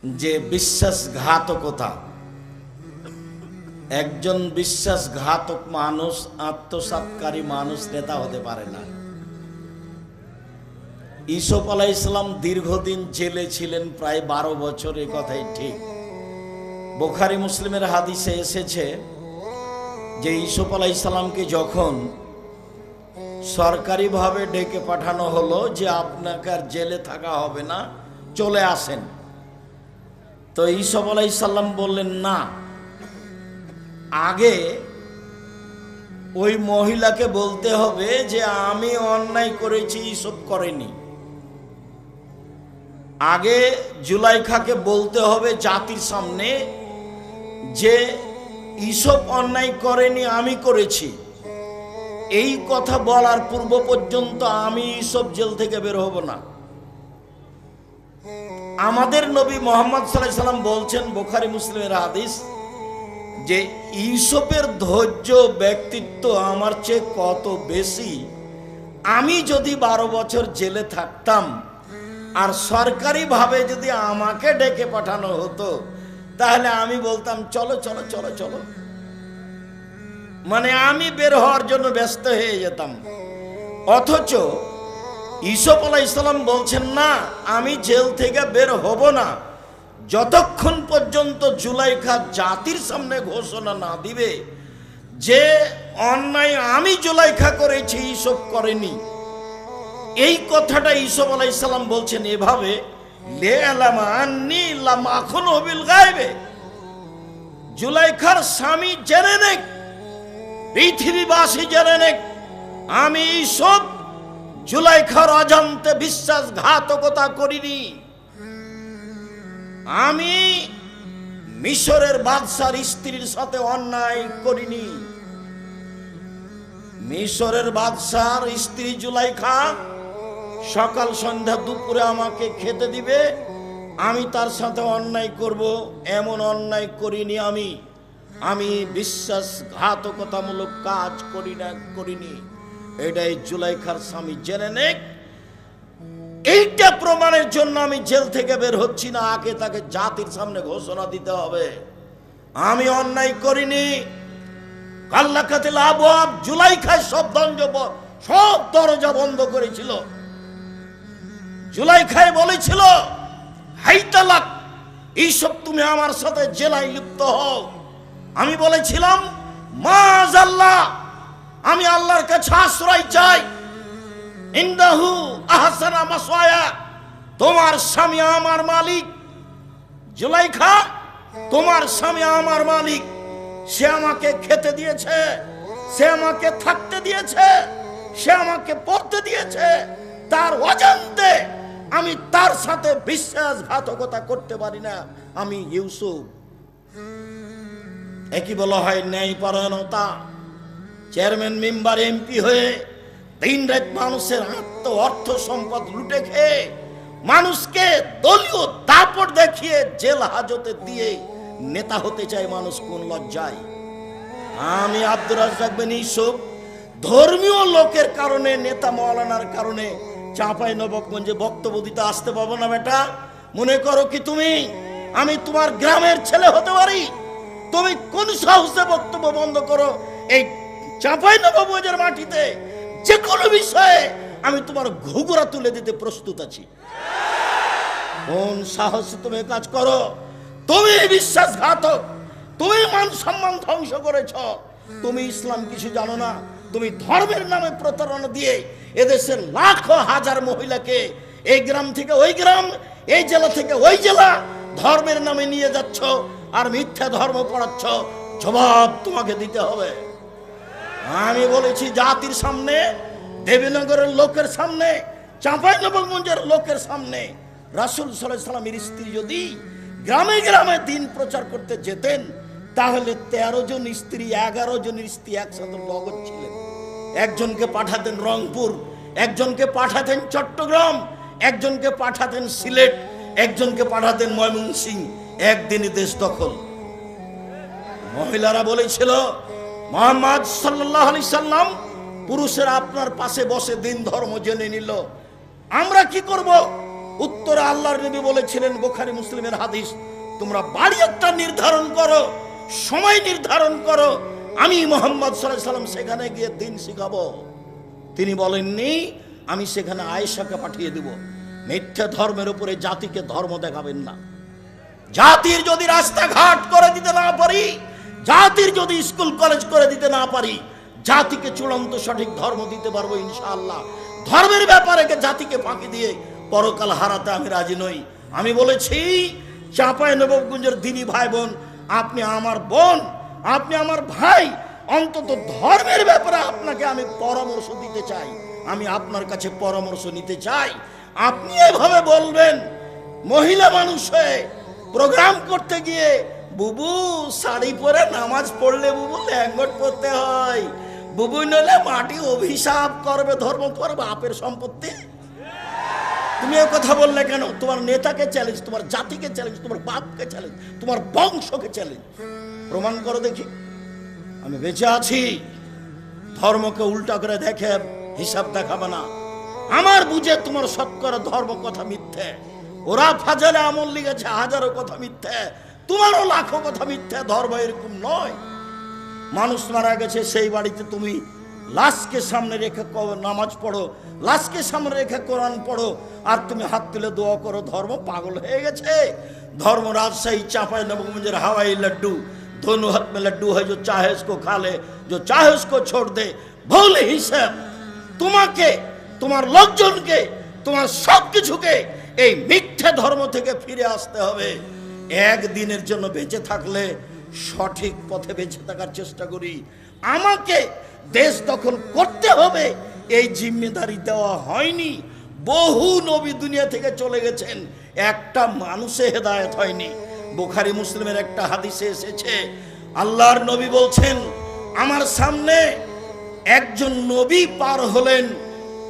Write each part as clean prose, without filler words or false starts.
যে বিশ্বাসঘাতকতা, একজন বিশ্বাসঘাতক মানুষ, আত্মসাৎকারী মানুষ নেতা হতে পারে না। ইউসুফ আলাইহিস সালাম দীর্ঘদিন জেলে ছিলেন, প্রায় 12 বছর, এ কথাই ঠিক। বুখারী মুসলিমের হাদিসে এসেছে যে ইউসুফ আলাইহিস সালামকে যখন সরকারিভাবে ডেকে পাঠানো হলো যে আপনাকে আর জেলে থাকা হবে না, চলে আসেন, তো ইউসুফ আলাইহিস সালাম বললেন না, আগে ওই মহিলাকে বলতে হবে যে আমি অন্যায় করেছি, ইউসুফ করেনি। আগে জুলাইখাকে বলতে হবে জাতির সামনে যে ইউসুফ অন্যায় করেনি, আমি করেছি। এই কথা বলার পূর্ব পর্যন্ত আমি ইউসুফ জেল থেকে বের হব না। আমাদের নবী মুহাম্মদ সাল্লাল্লাহু আলাইহি সাল্লাম বলছেন, বুখারী মুসলিমের হাদিস, যে ইউসুফের ধৈর্য ব্যক্তিত্ব আমার চেয়ে কত বেশি। আমি যদি 12 বছর জেলে থাকতাম আর সরকারিভাবে যদি আমাকে ডেকে পাঠানো হতো, তাহলে আমি বলতাম চলো চলো চলো চলো, মানে আমি বের হওয়ার জন্য ব্যস্ত হয়ে যেতাম। অথচ ইউসুফ আলাইহিস সালাম বলছেন না, আমি জেল থেকে বের হব না যতক্ষণ পর্যন্ত জুলাইখা জাতির সামনে ঘোষণা না দিবে যে অন্যায় আমি জুলাইখা করেছি, ইউসুফ করেনি। এই কথাটা ইউসুফ আলাইহিস সালাম বলছেন এভাবে, লিআলামা আন্নী লাম আখুনু বিল গায়বে, জুলাইখার স্বামী জেনে নেক, পৃথিবীবাসী জেনে নেক, আমি ইউসুফ জুলাইখার অজান্তে বিশ্বাসঘাতকতা করিনি। আমি মিশরের বাদশার স্ত্রীর সাথে অন্যায় করিনি। মিশরের বাদশার স্ত্রী জুলাইখা সকাল সন্ধ্যা দুপুরে আমাকে খেতে দিবে, আমি তার সাথে অন্যায় করব, এমন অন্যায় করিনি। আমি বিশ্বাসঘাতকতামূলক কাজ করিনি। এটাই জুলাইখার স্বামী জেনে নেক। এইটা প্রমাণের জন্য আমি জেল থেকে বের হচ্ছি না, আগে তাকে জাতির সামনে ঘোষণা দিতে হবে আমি অন্যায় করিনি। কাল্লাকাতিল আবওয়াব, জুলাইখায় সব দরজা বন্ধ করেছিল। জুলাইখায় বলেছিল, হাইতালাক, এইসব তুমি আমার সাথে জেলায় লিপ্ত হও। আমি বলেছিলাম, মাআযাল্লাহ, আমি আল্লাহর কাছে আশ্রয় চাই। ইন্দাহু আহসানা মাসওয়ায়া, তোমার স্বামী আমার মালিক। জুলাইখা, তোমার স্বামী আমার মালিক, সে আমাকে খেতে দিয়েছে, সে আমাকে থাকতে দিয়েছে, সে আমাকে পড়তে দিয়েছে, তার অজান্তে আমি তার সাথে বিশ্বাসঘাতকতা করতে পারি না। আমি ইউসুফ। একই বলা হয় ন্যায়পরায়ণতা। চেয়ারম্যান মেম্বার এমপি হয়ে দিন রাত মানুষের অর্থ সম্পদ লুটে খেয়ে মানুষকে দলীয় দাপট দেখিয়ে জেল হাজতে দিয়ে নেতা হতে চায় মানুষ, কোন লজ্জায়। আমি আব্দুর রাজ্জাক বিন ইউসুফ ধর্মীয় লোকের কারণে, নেতা মাওলানার কারণে চাঁপাইনবাবগঞ্জে বক্তব্য দিতে আসতে পারবো না। বেটা, মনে করো কি তুমি আমি তোমার গ্রামের ছেলে হতে পারি? তুমি কোন সাহসে বক্তব্য বন্ধ করো? এই চাঁপাইনবাবগঞ্জের মাটিতে যে কোনো বিষয়ে আমি তোমার ঘুঘুরা তুলে দিতে প্রস্তুত আছি। কোন সাহসে তুমি কাজ করো? তুমি বিশ্বাসঘাতক, তুমি মান সম্মান ধ্বংস করেছ। তুমি ইসলাম কিছু জানো না। তুমি ধর্মের নামে প্রতারণা দিয়ে এদেশের লাখো হাজার মহিলাকে এই গ্রাম থেকে ওই গ্রাম, এই জেলা থেকে ওই জেলা ধর্মের নামে নিয়ে যাচ্ছ আর মিথ্যা ধর্ম পড়াচ্ছ। জবাব তোমাকে দিতে হবে। আমি বলেছি জাতির সামনে, দেবীনগরের লোকের সামনে, চাঁপাইনবাবগঞ্জের লোকের সামনে, রাসূল সাল্লাল্লাহু আলাইহি সাল্লামের স্ত্রী যদি গ্রামে গ্রামে দিন প্রচার করতে যেতেন, তাহলে 13 জন স্ত্রী, 11 জনের স্ত্রী একসাথে নগদ ছিলেন। একজনকে পাঠাতেন রংপুর, একজনকে পাঠাতেন চট্টগ্রাম, একজনকে পাঠাতেন সিলেট, একজনকে পাঠাতেন ময়মনসিংহ। একদিনই দেশ দখল। মহিলারা বলেছিল, মুহাম্মদ সাল্লাল্লাহু আলাইহি সাল্লাম পুরুষেরা আপনার পাশে বসে দিন ধর্ম জেনে নিল, আমরা কি করব? উত্তরে আল্লাহর নবী বলেছিলেন, বুখারী মুসলিমের হাদিস, তোমরা বাড়ি একটা নির্ধারণ করো, সময় নির্ধারণ করো, আমি মুহাম্মদ সাল্লাল্লাহু আলাইহি ওয়াসাল্লাম সেখানে গিয়ে দিন শিখাবো। তিনি বলেননি আমি সেখানে আয়েশাকে পাঠিয়ে দেব। মিথ্যা ধর্মের উপরে জাতিকে ধর্ম দেখাবেন না। জাতির যদি রাস্তাঘাট করে দিতে না পারি, জাতির যদি স্কুল কলেজ করে দিতে না পারি, জাতিকে চূড়ান্ত সঠিক ধর্ম দিতে পারবো ইনশাআল্লাহ। ধর্মের ব্যাপারে জাতিকে ফাঁকি দিয়ে পরকাল হারাতে আমি রাজি নই। আমি বলেছি, চাঁপাইনবাবগঞ্জের দিনী ভাই বোন, আপনি আমার বোন, আপনি আমার ভাই, অন্তত ধর্মের ব্যাপারে আপনাকে আমি পরামর্শ দিতে চাই, আমি আপনার কাছে পরামর্শ নিতে চাই। আপনি এভাবে বলবেন, মহিলা মানুষ হয়ে প্রোগ্রাম করতে গিয়ে, বুবু শাড়ি পরে নামাজ পড়লে বুবু ল্যাঙ্গট পরতে হয়, বুবু নইলে মাটি অভিশাপ করবে, ধর্ম তোমার বাপের সম্পত্তি। তুমি এ কথা বললে কেন? তোমার নেতাকে চ্যালেঞ্জ, তোমার জাতিকে চ্যালেঞ্জ, তোমার বাপকে চ্যালেঞ্জ, তোমার বংশকে চ্যালেঞ্জ। প্রমাণ করো দেখি আমি বেঁচে আছি। ধর্মকে উল্টা করে দেখে হিসাব দেখাবে না। আমার বুঝে তোমার শতকরা ধর্ম কথা মিথ্যে। ওরা ফাজালে আমল লিখেছে হাজারো কথা মিথ্যে, তোমারও লাখো কথা মিথ্যে। ধর্ম এরকম নয়। মানুষ মারা গেছে, সেই বাড়িতে তুমি লাশকে সামনে রেখে নামাজ পড়ো, লাশকে সামনে রেখে কোরআন পড়ো, আর তুমি হাত তুলে দোয়া করো। ধর্ম পাগল হয়ে গেছে। ধর্ম রাজশাহী চাঁপাইনবাবগঞ্জের হাওয়াই লাড্ডু, दोनों हाथ में लड्डू है, जो चाहे उसको खा ले, जो चाहे उसको छोड़ दे। ভুল হিসাব। তোমাকে, তোমার লোকজনকে, তোমার সবকিছুকে এই মিথ্যা ধর্ম থেকে ফিরে আসতে হবে। একদিনের জন্য বেঁচে থাকলে সঠিক পথে বেঁচে থাকার চেষ্টা করি। আমাকে দেশ দখল করতে হবে এই জিম্মেদারি দেওয়া হয়নি। বহু নবী দুনিয়া থেকে চলে গেছেন, একটা মানুষে হেদায়েত হয়নি। বুখারী মুসলিমের একটা হাদিসে এসেছে, আল্লাহর নবী বলছেন, আমার সামনে একজন নবী পার হলেন,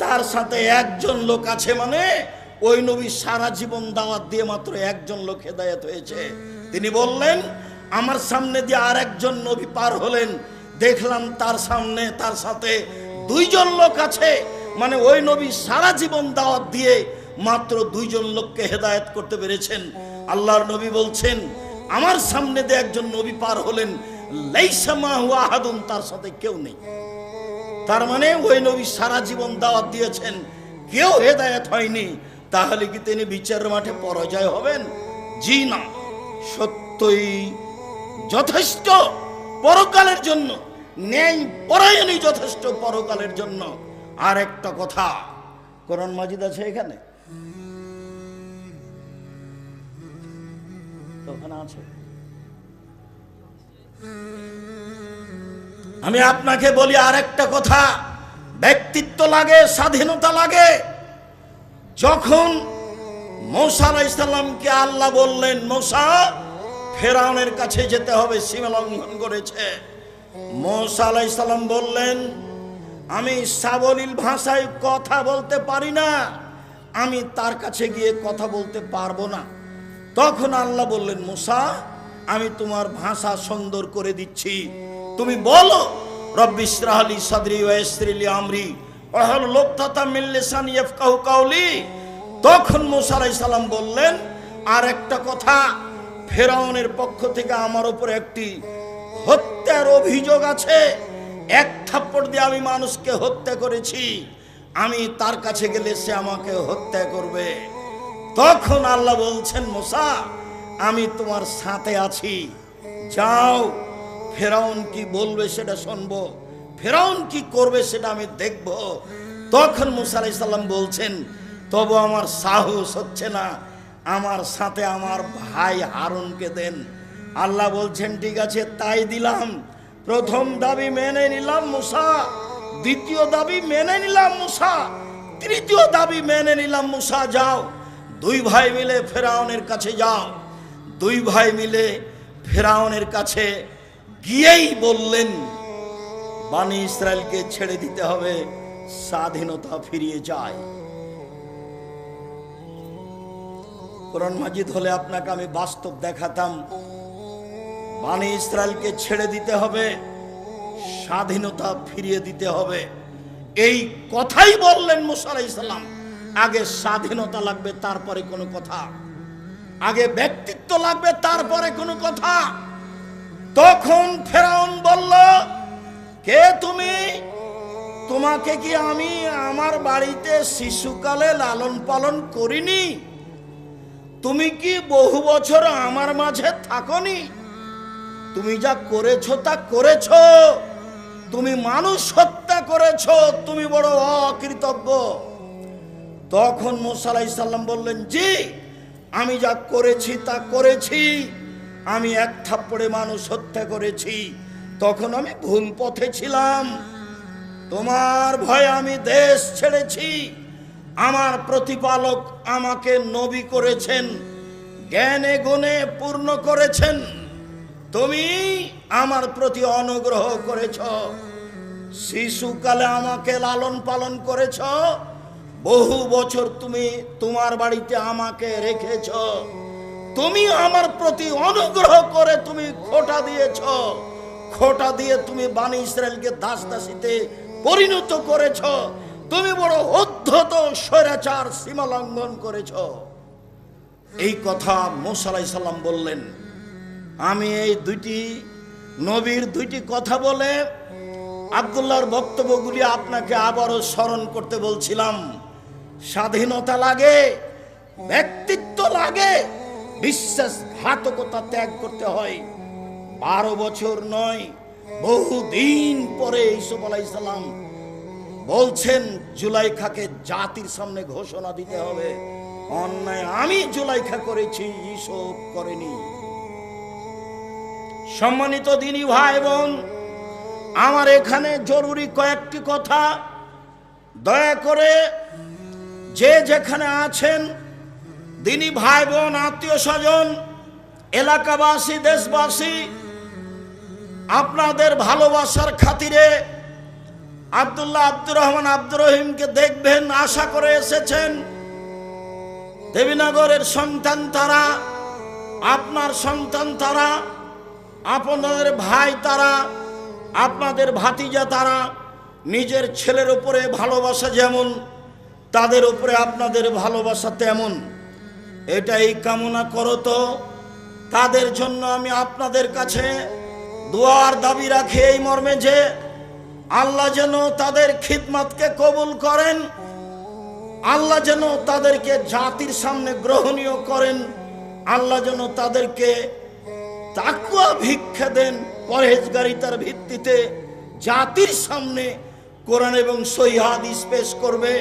তার সাথে একজন লোক আছে, মানে ওই নবী সারা জীবন দাওয়াত দিয়ে মাত্র একজন লোক হেদায়েত হয়েছে। তিনি বললেন, আমার সামনে দিয়ে আর একজন নবী পার হলেন, দেখলাম তার সামনে তার সাথে দুইজন লোক আছে, মানে ওই নবী সারা জীবন দাওয়াত দিয়ে মাত্র দুইজন লোককে হেদায়েত করতে পেরেছেন। আল্লাহর নবী বলছেন, আমার সামনে দিয়ে একজন নবী পার হলেন, লাইসা মাহু আহাদুন, তার সাথে কেউ নেই। তার মানে ওই নবী সারা জীবন দাওয়াত দিয়েছেন, কেউ হেদায়েত হয়নি। তাহলে কি তিনি বিচারের মাঠে পরাজয় হবেন? জি না, সত্যই যথেষ্ট পরকালের জন্য, ন্যায় পরায়ণই যথেষ্ট পরকালের জন্য। আর একটা কথা, কোরআন মাজিদ আছে এখানে, ওখানে আছে। আমি আপনাকে বলি আর একটা কথা, ব্যক্তিত্ব লাগে, স্বাধীনতা লাগে। যখন মূসা আলাইহিস সালামকে আল্লাহ বললেন, মূসা ফেরাউনের কাছে যেতে হবে, সীমা লঙ্ঘন করেছে। মূসা আলাইহিস সালাম বললেন, আমি সাবলীল ভাষায় কথা বলতে পারি না, আমি তার কাছে গিয়ে কথা বলতে পারবো না। তখন আল্লাহ বললেন, মূসা আমি তোমার ভাষা সুন্দর করে দিচ্ছি, তুমি বলো, রব্বি ইশরাহ লি সাদরি ওয়া ইয়াসসির লি আমরি ওয়াহলুল উকদাতাম মিন লিসানি ইয়াফকাহু কাওলি। তখন মূসা আলাইহিস সালাম বললেন, আর একটা কথা, ফেরাউনের পক্ষ থেকে আমার উপর একটি হত্যার অভিযোগ আছে, এক থাপ্পড় দিয়ে আমি মানুষকে হত্যা করেছি, আমি তার কাছে গেলে সে আমাকে হত্যা করবে। তখন আল্লাহ বলছেন, মূসা আমি তোমার সাথে আছি, যাও, ফেরাউন কি বলবে সেটা শুনবো, ফেরাউন কি করবে সেটা আমি দেখব। তখন মূসা আলাইহিস সালাম বলছেন, তবু আমার সাহস হচ্ছে না, আমার সাথে আমার ভাই হারুনকে দেন। আল্লাহ বলছেন, ঠিক আছে তাই দিলাম। প্রথম দাবি মেনে নিলাম মূসা, দ্বিতীয় দাবি মেনে নিলাম মূসা, তৃতীয় দাবি মেনে নিলাম মূসা, যাও, দুই ভাই মিলে ফেরাউনের কাছে যাও। দুই ভাই মিলে ফেরাউনের কাছে গিয়েই বললেন, বনি ইসরায়েলকে ছেড়ে দিতে হবে, স্বাধীনতা ফিরিয়ে যায়। কোরআন মাজিদ হলে আপনাকে আমি বাস্তব দেখাতাম, বনি ইসরায়েলকে ছেড়ে দিতে হবে, স্বাধীনতা ফিরিয়ে দিতে হবে। এই কথাই বললেন মূসা আলাইহিস সালাম। আগে স্বাধীনতা লাগবে, তারপরে কোনো কথা। আগে ব্যক্তিত্ব লাগবে, তারপরে কোনো কথা। তখন ফেরাউন বলল, কে তুমি? তোমাকে কি আমি আমার বাড়িতে শিশুকালে লালন পালন করিনি? তুমি কি বহু বছর আমার মাঝে থাকনি? তুমি যা করেছো তা করেছো। তুমি মানুষ হত্যা করেছো, তুমি বড় অকৃতজ্ঞ। তখন মূসা আলাইহিস সালাম বললেন, জি, আমি যা করেছি তা করেছি। আমি এক থাপ্পড়ে মানুষ হত্যা করেছি, তখন আমি ভুল পথে ছিলাম। তোমার ভয়ে আমি দেশ ছেড়েছি। আমার প্রতিপালক আমাকে নবী করেছেন, জ্ঞানে গুণে পূর্ণ করেছেন। তুমি আমার প্রতি অনুগ্রহ করেছ, শিশুকালে আমাকে লালন পালন করেছ, বহু বছর তুমি তোমার বাড়িতে আমাকে রেখেছ। তুমি আমার প্রতি অনুগ্রহ করে তুমি খোঁটা দিয়েছ, খোঁটা দিয়ে তুমি বানি ইসরায়েলকে দাস দাসীতে পরিণত করেছ। তুমি বড় উদ্ধত স্বৈরাচার, সীমা লঙ্ঘন করেছ। এই কথা মূসা আলাইহিস সালাম বললেন। আমি এই দুইটি নবীর দুইটি কথা বলে আব্দুল্লাহর বক্তব্যগুলি আপনাকে আবারও স্মরণ করতে বলছিলাম। স্বাধীনতা লাগে, ব্যক্তিত্ব লাগে, বিশ্বাসঘাতকতা ত্যাগ করতে হয়। 12 বছর নয়, বহুদিন পরে ইউসুফ আলাইহিস সালাম বলছেন জুলাইখাকে জাতির সামনে ঘোষণা দিতে হবে, অন্যায় আমি জুলাইখা করেছি, ইউসুফ করেনি। সম্মানিত দিনী ভাই বোন, আমার এখানে জরুরি কয়েকটি কথা, দয়া করে যে যেখানে আছেন দিনী ভাই বোন, আত্মীয় স্বজন, এলাকাবাসী, দেশবাসী, আপনাদের ভালোবাসার খাতিরে আব্দুল্লাহ আব্দুর রহমান আব্দুর রহিমকে দেখবেন আশা করে এসেছেন। দেবীনগরের সন্তান তারা, আপনার সন্তান তারা, আপনাদের ভাই তারা, আপনাদের ভাতিজা তারা। নিজের ছেলের উপরে ভালোবাসা যেমন, তাদের উপরে আপনাদের ভালোবাসা তেমন। এটাই কামনা করো তো তাদের জন্য আমি আপনাদের কাছে দোয়ার দাবি রাখি এই মর্মে যে আল্লাহ যেন তাদের খিদমতকে কবুল করেন, আল্লাহ যেন তাদেরকে জাতির সামনে গ্রহণীয় করেন, আল্লাহ যেন তাদেরকে তাকওয়া ভিক্ষা দেন, পরহেজগারিতার ভিত্তিতে জাতির সামনে কোরআন এবং সহিহ হাদিস পেশ করবে,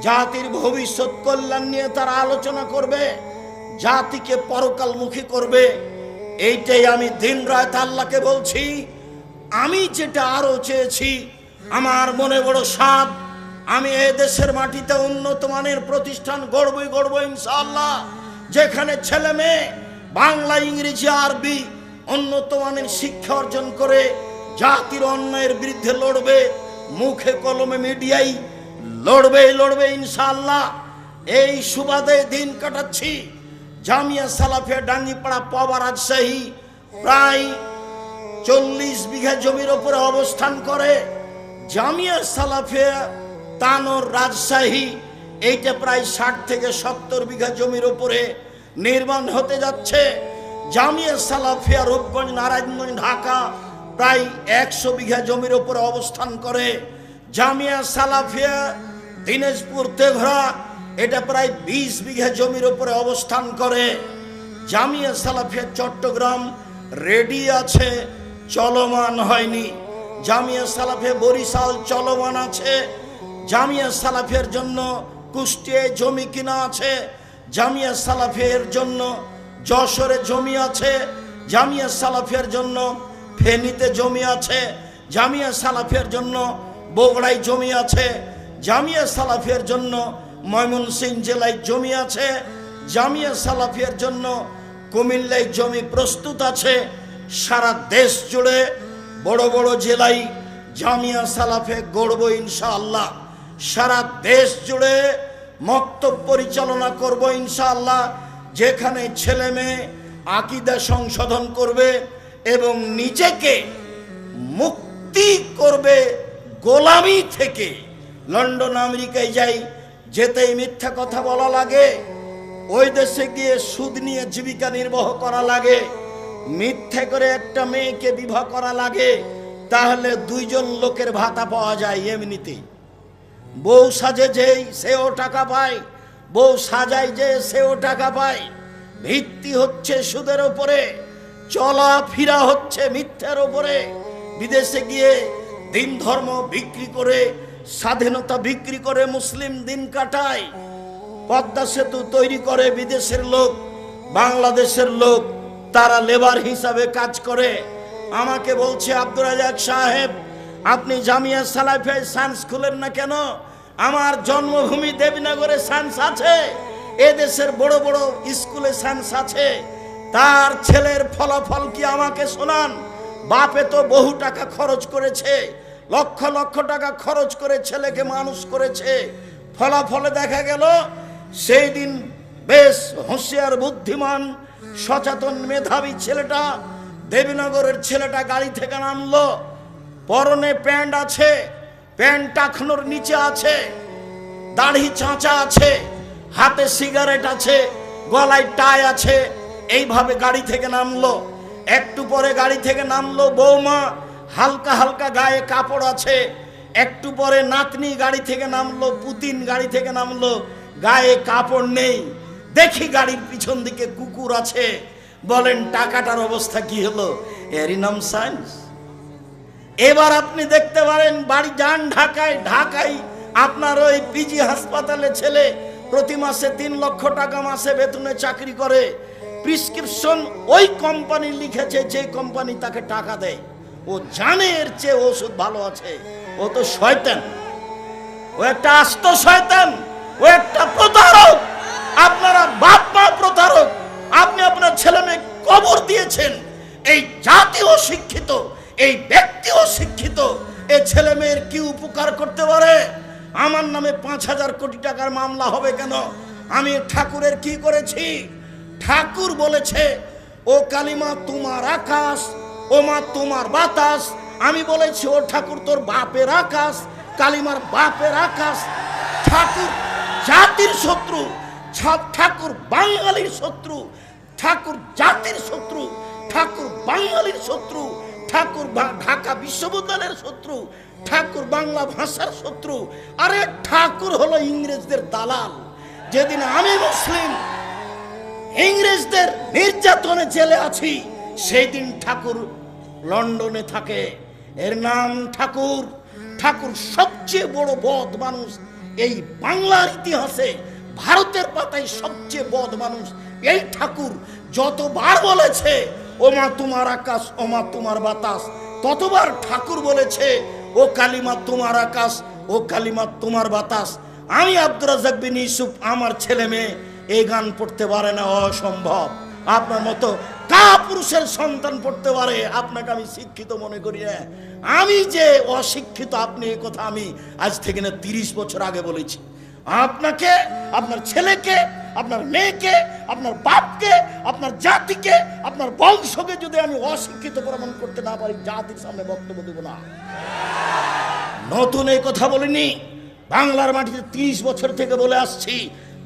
জাতির ভবিষ্যৎ কল্যাণ নিয়ে তারা আলোচনা করবে, জাতিকে পরকালমুখী করবে। এইটাই আমি দিন রাত আল্লাহকে বলছি। আমি যেটা আরো চেয়েছি, আমার মনে বড় সাধ, আমি এই দেশের মাটিতে উন্নত মানের প্রতিষ্ঠান গড়বই ইনশাআল্লাহ, যেখানে ছেলে মেয়ে বাংলা, ইংরেজি, আরবি উন্নত মানের শিক্ষা অর্জন করে জাতির অন্যায়ের বিরুদ্ধে লড়বে, মুখে কলমে মিডিয়ায় লড়বে ইনশাআল্লাহ। এই সুবাদে দিন কাটাচ্ছি। জামিয়া সালাফিয়া ডাঙ্গিপাড়া পাওয়া রাজশাহী প্রায় 40 বিঘা জমির উপরে অবস্থান করে। জামিয়া সালাফিয়া তানোর রাজশাহী, এইটা প্রায় 60 থেকে 70 বিঘা জমির উপরে নির্মাণ হতে যাচ্ছে। জামিয়া সালাফিয়া রূপগঞ্জ, নারায়ণগঞ্জ, ঢাকা প্রায় 100 বিঘা জমির উপরে অবস্থান করে। জামিয়া সালাফিয়া দিনাজপুর তেঘরা, এটা প্রায় 20 বিঘা জমির উপরে অবস্থান করে। জামিয়া সালাফিয়া চট্টগ্রাম রেডি আছে, চলমান হয়নি। জামিয়া সালাফিয়া বরিশাল চলমান আছে। জামিয়া সালাফিয়ার জন্য কুষ্টিয়ায় জমি কিনা আছে। জামিয়া সালাফিয়ার জন্য যশোরে জমি আছে। জামিয়া সালাফিয়ার জন্য ফেনীতে জমি আছে। জামিয়া সালাফিয়ার জন্য বগুড়ায় জমি আছে। জামিয়া সালাফিয়ার জন্য ময়মনসিংহ জেলায় জমি আছে। জামিয়া সালাফিয়ার জন্য কুমিল্লায় জমি প্রস্তুত আছে। সারা দেশ জুড়ে বড় বড় জেলায় জামিয়া সালাফিয়া গড়ব ইনশাআল্লাহ। সারা দেশ জুড়ে মক্তব পরিচালনা করব ইনশাআল্লাহ, যেখানে ছেলে মেয়ে আকীদা সংশোধন করবে এবং নিজেকে মুক্তি করবে গোলামি থেকে। লন্ডন আমেরিকায় যাই, যেতেই মিথ্যা কথা বলা লাগে, ওই দেশে গিয়ে সুদ নিয়ে জীবিকা নির্বাহ করা লাগে, মিথ্যে করে একটা মেয়েকে বিবাহ করা লাগে, তাহলে দুইজন লোকের ভাতা পাওয়া যায় এমনিতেই। বউ সাজে যেই সেও টাকা পায়, বউ সাজায় যে সেও টাকা পায়। ভিত্তি হচ্ছে সুদের উপরে, চলাফেরা হচ্ছে মিথ্যার উপরে। বিদেশে গিয়ে দিন ধর্ম বিক্রি করে, স্বাধীনতা বিক্রি করে মুসলিম দিন কাটায়। পদ্মা সেতু তৈরি করে বিদেশের লোক, বাংলাদেশের লোক তারা লেবার হিসাবে কাজ করে। আমাকে বলছে, আব্দুর রাজ্জাক সাহেব, আপনি জামিয়া সালাফিয়া সায়েন্স খুলেন না কেন? আমার জন্মভূমি দেবনগরে সায়েন্স আছে, এদেশের বড় বড় স্কুলে সায়েন্স আছে। তার ছেলের ফলাফল কি আমাকে শোনান। বাপে তো বহু টাকা খরচ করেছে, লক্ষ লক্ষ টাকা খরচ করে ছেলেকে মানুষ করেছে। ফলাফলে দেখা গেল সেই দিন বেশ হুঁশিয়ার, বুদ্ধিমান, সচেতন, মেধাবী ছেলেটা, দেবীনগরের ছেলেটা গাড়ি থেকে নামলো। পরনে প্যান্ট আছে, প্যান্ট টাকনোর নিচে আছে, দাড়ি চাঁচা আছে, হাতে সিগারেট আছে, গলায় টাই আছে। এইভাবে গাড়ি থেকে নামলো। একটু পরে গাড়ি থেকে নামলো বৌমা, হালকা হালকা গায়ে কাপড় আছে। একটু পরে নাতনি গাড়ি থেকে নামলো, পুতিন গাড়ি থেকে নামলো, গায়ে কাপড় নেই। দেখি গাড়ির পিছন দিকে কুকুর আছে। বলেন টাকাটার অবস্থা কি হলো? এরই নাম সায়েন্স। এবার আপনি দেখতে পারেন, বাড়ি যান ঢাকায়, ঢাকায় আপনার ওই পিজি হাসপাতালে ছেলে প্রতি মাসে 3 লক্ষ টাকা মাসে বেতনে চাকরি করে। প্রিসক্রিপশন ওই কোম্পানি লিখেছে, যে কোম্পানি তাকে টাকা দেয়। ও জানে এর চেয়ে ওষুধ ভালো আছে। ও তো শয়তান, ও একটা আস্ত শয়তান, ও একটা প্রতারক। আপনারা বাপ মা প্রতারক। আপনি আপনার ছেলে মেয়ে কবর দিয়েছেন। এই জাতি অশিক্ষিত, এই ব্যক্তি অশিক্ষিত। এই ছেলে মেয়ের কি উপকার করতে পারে? আমার নামে 5,000 কোটি টাকার মামলা হবে কেন? আমি ঠাকুরের কি করেছি? ঠাকুর বলেছে, ও কালিমা তোমার আকাশ, ও মা তোমার বাতাস। আমি বলেছি, ও ঠাকুর তোর বাপের আকাশ, কালিমার বাপের আকাশ। ঠাকুর জাতির শত্রু, ঠাকুর বাঙালির শত্রু, ঠাকুর জাতির শত্রু, ঠাকুর বাঙালির শত্রু, ঠাকুর ঢাকা বিশ্ববিদ্যালয়ের শত্রু, ঠাকুর বাংলা ভাষার শত্রু। আরে ঠাকুর হলো ইংরেজদের দালাল। যেদিন আমি মুসলিম ইংরেজদের নির্যাতনে জেলে আছি, সেই দিন ঠাকুর লন্ডনে থাকে। এর নাম ঠাকুর। ঠাকুর সবচেয়ে বড় বদ মানুষ এই বাংলার ইতিহাসে। ভারতের পাতায় সবচেয়ে বদ মানুষ এই ঠাকুর। যতবার বলেছে ও মা তোমার আকাশ, ও মা তোমার বাতাস, ততবার ঠাকুর বলেছে, ও কালিমা তোমার আকাশ, ও কালিমা তোমার বাতাস। আমি আব্দুর রাজ্জাক বিন ইউসুফ, আমার ছেলে মেয়ে এই গান পড়তে পারে না, অসম্ভব। আপনার মতো কাপুরুষের সন্তান পড়তে পারে, আপনাকে আমি শিক্ষিত মনে করি না। আমি যে অশিক্ষিত, আপনি এই কথা আমি আজ থেকে না 30 বছর আগে বলেছি। আপনাকে, আপনার ছেলেকে, আপনার মেয়েকে, আপনার বাপকে, আপনার জাতিকে, আপনার বংশকে যদি আমি অশিক্ষিত প্রমাণ করতে না পারি, জাতির সামনে বক্তব্য দেব না। নতুন এই কথা বলিনি, বাংলার মাটিতে 30 বছর থেকে বলে আসছি।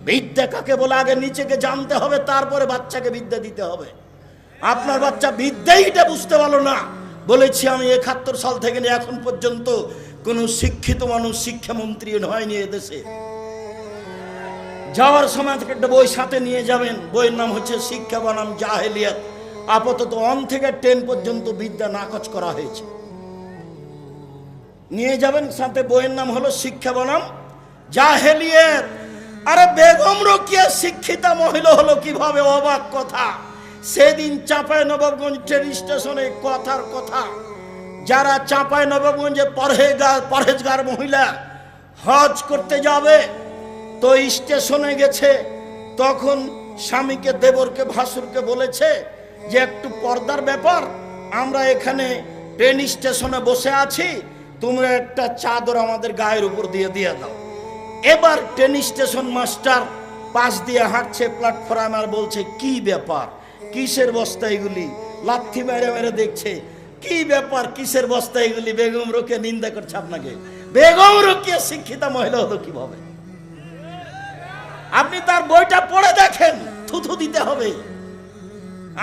বিদ্যা কাকে বলে আগে নিজেকে জানতে হবে, তারপরে বাচ্চাকে বিদ্যা দিতে হবে। আপনার বাচ্চা বিদ্যাইটা বুঝতে পারলো না। বলেছি আমি 71 সাল থেকে নিয়ে এখন পর্যন্ত কোন শিক্ষিত মানুষ শিক্ষামন্ত্রী হয়নি এদেশে। যাওয়ার সময় থেকে একটা বই সাথে নিয়ে যাবেন, বইয়ের নাম হচ্ছে শিক্ষা বনাম জাহেলিয়াত। আপাতত 1 থেকে 10 পর্যন্ত বিদ্যা নাকচ করা হয়েছে। নিয়ে যাবেন সাথে, বইয়ের নাম হলো শিক্ষা বনাম জাহেলিয়াত। আরে বেগম রোকেয়া শিক্ষিতা মহিলা হলো কিভাবে? অবাক কথা। সেদিন চাঁপাইনবাবগঞ্জ ট্রেন স্টেশনে কথার কথা, যারা চাঁপাইনবাবগঞ্জে পরহেজগার মহিলা হজ করতে যাবে, তো স্টেশনে গেছে, তখন স্বামীকে, দেবরকে, ভাসুরকে বলেছে যে একটু পর্দার ব্যাপার, আমরা এখানে ট্রেন স্টেশনে বসে আছি, তোমরা একটা চাদর আমাদের গায়ের উপর দিয়ে দাও। এবার ট্রেন স্টেশন মাস্টার পাশ দিয়ে হাঁটছে প্ল্যাটফর্ম, আর বলছে কি ব্যাপার, কিসের বস্তা এগুলি? লাথি মেরে মেরে দেখছে কি ব্যাপার, কিসের বস্তা এগুলি? বেগম রোকেয়া নিন্দা করছে আপনাকে। বেগম রোকেয়া শিক্ষিতা মহিলা হলো কিভাবে? আপনি তার বইটা পড়ে দেখেন, থুথু দিতে হবে।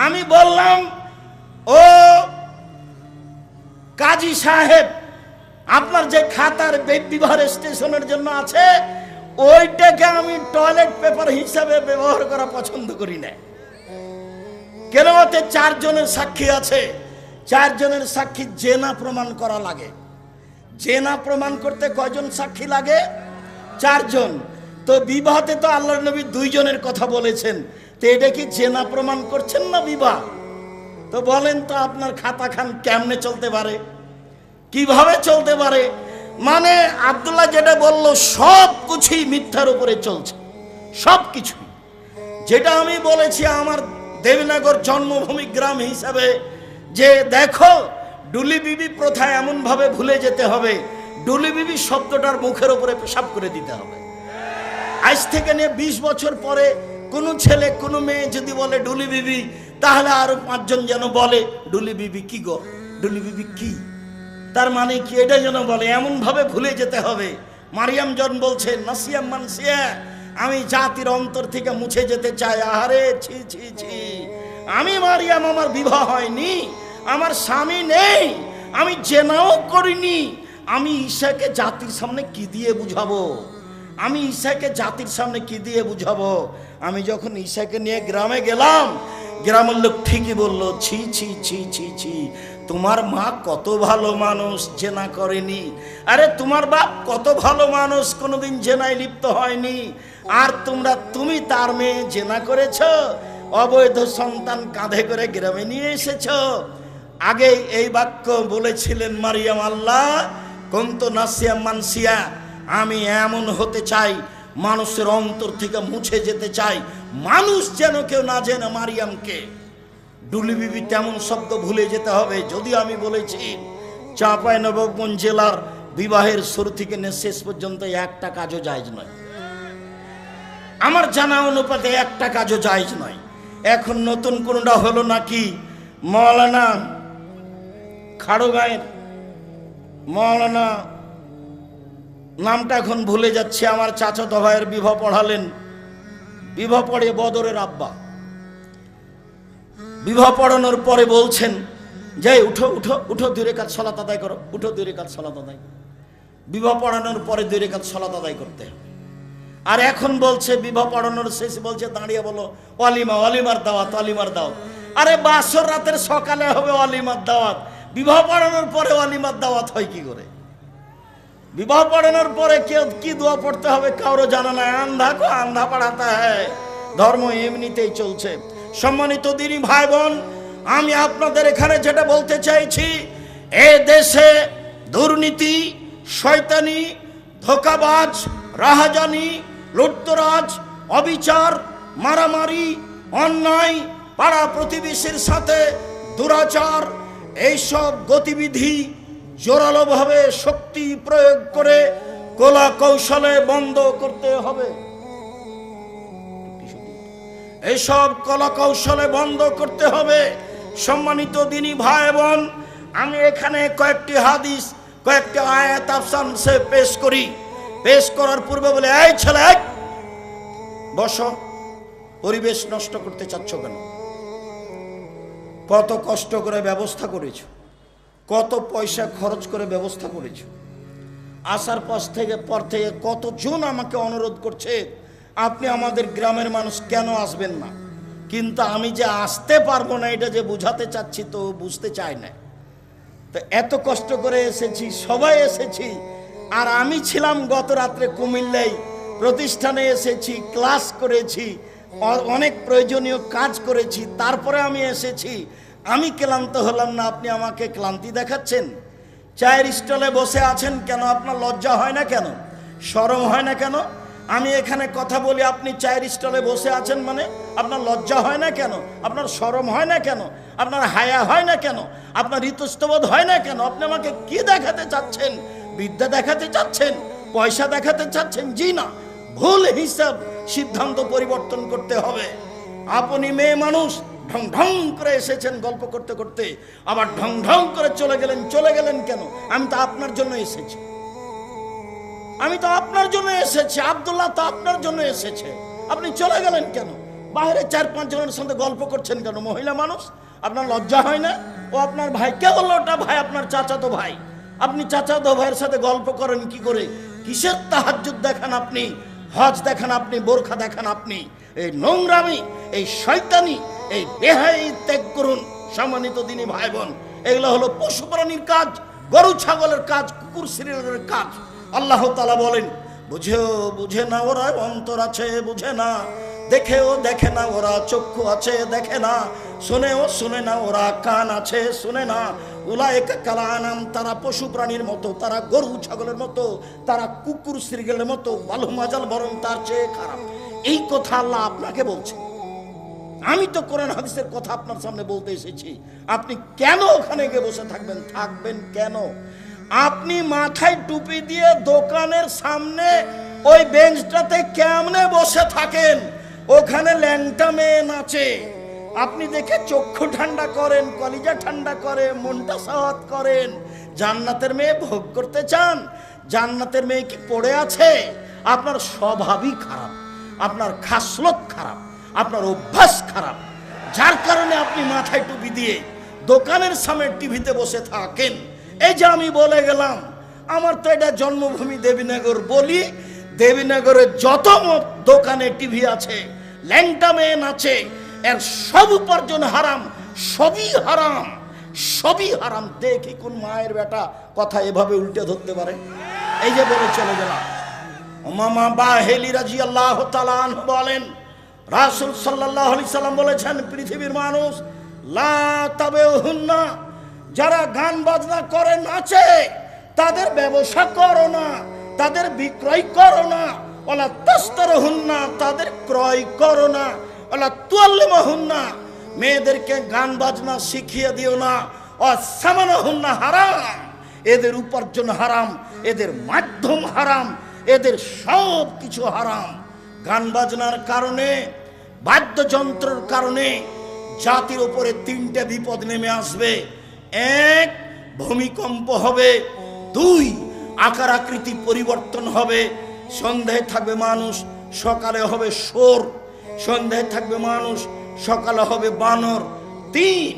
আমি বললাম, ও কাজী সাহেব, আপনার যে খাতার বিবাহ স্টেশনের জন্য আছে, ওইটাকে আমি টয়লেট পেপার হিসাবে ব্যবহার করা পছন্দ করি না। কেন? ওতে 4 জনের সাক্ষী আছে, 4 জনের সাক্ষী জেনা প্রমাণ করা লাগে। জেনা প্রমাণ করতে কয়জন সাক্ষী লাগে? 4 জন। তো বিবাহতে তো আল্লাহর নবী 2 জনের কথা বলেছেন, তো এটা কি জেনা প্রমাণ করছেন না বিবাহ? তো বলেন তো আপনার খাতা খান কেমনে চলতে পারে, কিভাবে চলতে পারে? মানে আব্দুল্লাহ যেটা বলল সব কিছুই মিথ্যার উপরে চলছে, সব কিছু। যেটা আমি বলেছি আমার দেবনগর জন্মভূমি গ্রাম হিসাবে, যে দেখো ডুলি বিবি প্রথা এমন ভাবে ভুলে যেতে হবে, ডুলি বিবি শব্দটার মুখের উপরে পেশাব করে দিতে হবে। আজ থেকে নিয়ে 20 বছর পরে কোন ছেলে কোন মেয়ে যদি বলে ডুলি বিবি, তাহলে আরো 5 জন যেন বলে ডুলি বিবি কি গো, ডুলি বিবি কি, তার মানে কি, এটা যেন বলে, এমন ভাবে ভুলে যেতে হবে। মারিয়াম জন বলছে, নাসিয়া মানসিয়া, আমি জাতির অন্তর থেকে মুছে যেতে চাই। আহারে ছি ছি ছি, আমি মারিয়াম, আমার বিবাহ হয়নি, আমার স্বামী নেই, আমি জেনাও করিনি, আমি ঈশাকে জাতির সামনে কি দিয়ে বুঝাবো? আমি ঈশাকে জাতির সামনে কি দিয়ে বুঝাবো? আমি যখন ঈশাকে নিয়ে গ্রামে গেলাম, গ্রামের লোক ঠিকই বলল, ছি ছি ছি ছি ছি, তোমার মা কত ভালো মানুষ, জেনা করেনি। আরে তোমার বাপ কত ভালো মানুষ, কোনোদিন জেনায় লিপ্ত হয়নি। আর তুমি তার মেয়ে জেনা করেছ, অবৈধ সন্তান কাঁধে করে গ্রামে নিয়ে এসেছ। আগে এই বাক্য বলেছিলেন মারিয়াম, আল্লাহ কুনতু নাসিয়া মানসিয়া, আমি এমন হতে চাই, মানুষের অন্তর থেকে মুছে যেতে চাই, মানুষ যেন কেউ না জেনে মারিয়ামকে। ডুলি বিবি তেমন শব্দ ভুলে যেতে হবে। যদিও আমি বলেছি চাঁপাইনবাবগঞ্জ জেলার বিবাহের শুরু থেকে শেষ পর্যন্ত একটা কাজও জায়েজ নয়, আমার জানা অনুপাতে একটা কাজও জায়েজ নয়। এখন নতুন কোনটা হলো নাকি, মৌলানা খাড়গাঁয়ের মৌলানা, নামটা এখন ভুলে যাচ্ছে, আমার চাচাতো ভাইয়ের বিবাহ পড়ালেন, বিবাহ পড়ে বদরের আব্বা। বিবাহ পড়ানোর পরে বলছেন যে উঠো উঠো উঠো, 2 রাকাত সালাত আদায় করো, উঠো 2 রাকাত সালাত আদায়। বিবাহ পড়ানোর পরে 2 রাকাত সালাত আদায় করতে হবে। আর এখন বলছে বিবাহ পড়ানোর শেষে বলছে দাঁড়িয়ে বলো ওয়ালিমা, ওয়ালিমার দাওয়াত, ওয়ালিমার দাওয়াত। আরে বাসর রাতের সকালে হবে ওয়ালিমার দাওয়াত, বিবাহ পড়ানোর পরে ওয়ালিমার দাওয়াত হয় কি করে? বিবাহ পড়ানোর পরে কেউ কি দোয়া পড়তে হবে কারো জানা নাই। আন্ধা কো আন্ধা পড়াতা হ্যায়, ধর্ম এমনিতেই চলছে। সম্মানিত দিনী ভাই বোন, আমি আপনাদের এখানে যেটা বলতে চাইছি, এ দেশে দুর্নীতি, শয়তানি, ধোঁকাবাজ, রাহাজানি, লুটতরাজ, অবিচার, মারামারি, অন্যায়, পাড়া প্রতিবেশীর সাথে দুরাচার, এইসব গতিবিধি জোরালোভাবে শক্তি প্রয়োগ করে কলা কৌশলে বন্ধ করতে হবে। এইসব কলা কৌশলে বন্ধ করতে হবে। সম্মানিত দিনী ভাই বোন, আমি এখানে কয়েকটি হাদিস, কয়েকটি আয়াত আফসানসে পেশ করি। পেশ করার পূর্বে বলে, এই ছেলে বসো, পরিবেশ নষ্ট করতে চাচ্ছ কেন? কত কষ্ট করে ব্যবস্থা করেছো, কত পয়সা খরচ করে ব্যবস্থা করেছো। আসার পর থেকে কতজন আমাকে অনুরোধ করছে আপনি আমাদের গ্রামের মানুষ কেন আসবেন না, কিন্তু আমি যে আসতে পারবো না এটা যে বুঝাতে চাচ্ছি তো বুঝতে চাই না। তো এত কষ্ট করে এসেছি, সবাই এসেছি। আর আমি ছিলাম গত রাত্রে কুমিল্লায়, প্রতিষ্ঠানে এসেছি, ক্লাস করেছি, অনেক প্রয়োজনীয় কাজ করেছি, তারপরে আমি এসেছি। আমি ক্লান্ত হলাম না, আপনি আমাকে ক্লান্তি দেখাচ্ছেন? চায়ের স্টলে বসে আছেন কেন? আপনার লজ্জা হয় না কেন? শরম হয় না কেন? আমি এখানে কথা বলি, আপনি চায়ের স্টলে বসে আছেন, মানে আপনার লজ্জা হয় না কেন? আপনার শরম হয় না কেন? আপনার হায়া হয় না কেন? আপনার ইতস্তবোধ হয় না কেন? আপনি আমাকে কি দেখাতে চাচ্ছেন? বিদ্যা দেখাতে চাচ্ছেন? পয়সা দেখাতে চাচ্ছেন? জি না, ভুল হিসাব, সিদ্ধান্ত পরিবর্তন করতে হবে। আপনি মেয়ে মানুষ, ঢং ঢং করে এসেছেন গল্প করতে করতে, আবার ঢং ঢং করে চলে গেলেন কেন? আমি তো আপনার জন্য এসেছি, আব্দুল্লাহ তো আপনার জন্য এসেছে, আপনি চলে গেলেন কেন? বাইরে 4-5 জনের সাথে গল্প করছেন কেন? মহিলা মানুষ, আপনার লজ্জা হয় না? ও আপনার ভাই, কে বললো ওটা ভাই? আপনার চাচাতো ভাই। আপনি চাচাতো ভাইয়ের সাথে গল্প করেন কি করে? কিসের তাহাজ্জুদ দেখান আপনি, হজ দেখান আপনি, বোরখা দেখান আপনি? এই নোংরামি, এই শয়তানি, এই বেহাই ত্যাগ করুন সম্মানিত দিনী ভাই বোন। এগুলো হলো পশু প্রাণীর কাজ, গরু ছাগলের কাজ, কুকুর শ্রীরের কাজ। আল্লাহ তাআলা বলেন, বুঝে না ওরা, অন্তর আছে বুঝে না, দেখেও দেখে না ওরা, চক্ষু আছে দেখে না, শুনেও শুনে না ওরা, কান আছে শুনে না। উলাইকা কাল আনাম, তারা পশু প্রাণীর মতো, তারা গরু ছাগলের মতো, তারা কুকুর শ্রীরের মতো, বালু মাজাল, বরং তার চেয়ে খারাপ। এই কথা আল্লাহ আপনাকে বলছে। আমি তো কোরআন হাদিসের কথা আপনার সামনে বলতে এসেছি। আপনি কেন ওখানে গিয়ে বসে থাকবেন? থাকবেন কেন? আপনি মাথায় টুপি দিয়ে দোকানের সামনে ওই বেঞ্চটাতে কেমনে বসে থাকেন? ওখানে ল্যাংটা মেয়ে নাচে, আপনি দেখে চক্ষু ঠান্ডা করেন, কলিজা ঠান্ডা করে, মনটা সাওয়াত করেন। জান্নাতের মেয়ে ভোগ করতে চান? জান্নাতের মেয়ে কি পড়ে আছে? আপনার স্বভাবই খারাপ, আপনার খাসলত খারাপ, আপনার অভ্যাস খারাপ, যার কারণে আপনি মাথায় টুপি দিয়ে দোকানের সামনে টিভিতে বসে থাকেন। এই যে আমি বলে গেলাম, আমার তো এটা জন্মভূমি দেবীনগর, বলি দেবীনগরের যত দোকানে টিভি আছে, ল্যাংটা মেয়ে নাচে, এর সব উপার্জন হারাম, সবই হারাম, সবই হারাম। দেখি কোন মায়ের বেটা কথা এভাবে উল্টে ধরতে পারে। এই যে বলে চলে গেলাম। উমামা বাহেলি রাদিয়াল্লাহু তাআলা আনহু বলেন, রাসূল সাল্লাল্লাহু আলাইহি সাল্লাম বলেছেন, পৃথিবীর মানুষ লা তাবেহুন্না, যারা গান বাজনা করে নাচে, তাদের ব্যবসা করো না, তাদের বিক্রয় করো না। ওয়ালা তাস্তারহুন্না, তাদের ক্রয় করো না। ওয়ালা তুআল্লিমুহুন্না, মেয়েদেরকে গান বাজনা শিখিয়ে দিও না। ওয়াসামানহুন্না, হারাম, এদের উপার্জন হারাম, এদের মাধ্যম হারাম, এদের সব কিছু হারাম। গান বাজনার কারণে, বাদ্যযন্ত্রের কারণে জাতির উপরে 3টে বিপদ নেমে আসবে। 1, ভূমিকম্প হবে। 2, আকার আকৃতি পরিবর্তন হবে। সন্ধ্যায় থাকবে মানুষ, সকালে হবে শোর। সন্ধ্যায় থাকবে মানুষ, সকালে হবে বানর। 3,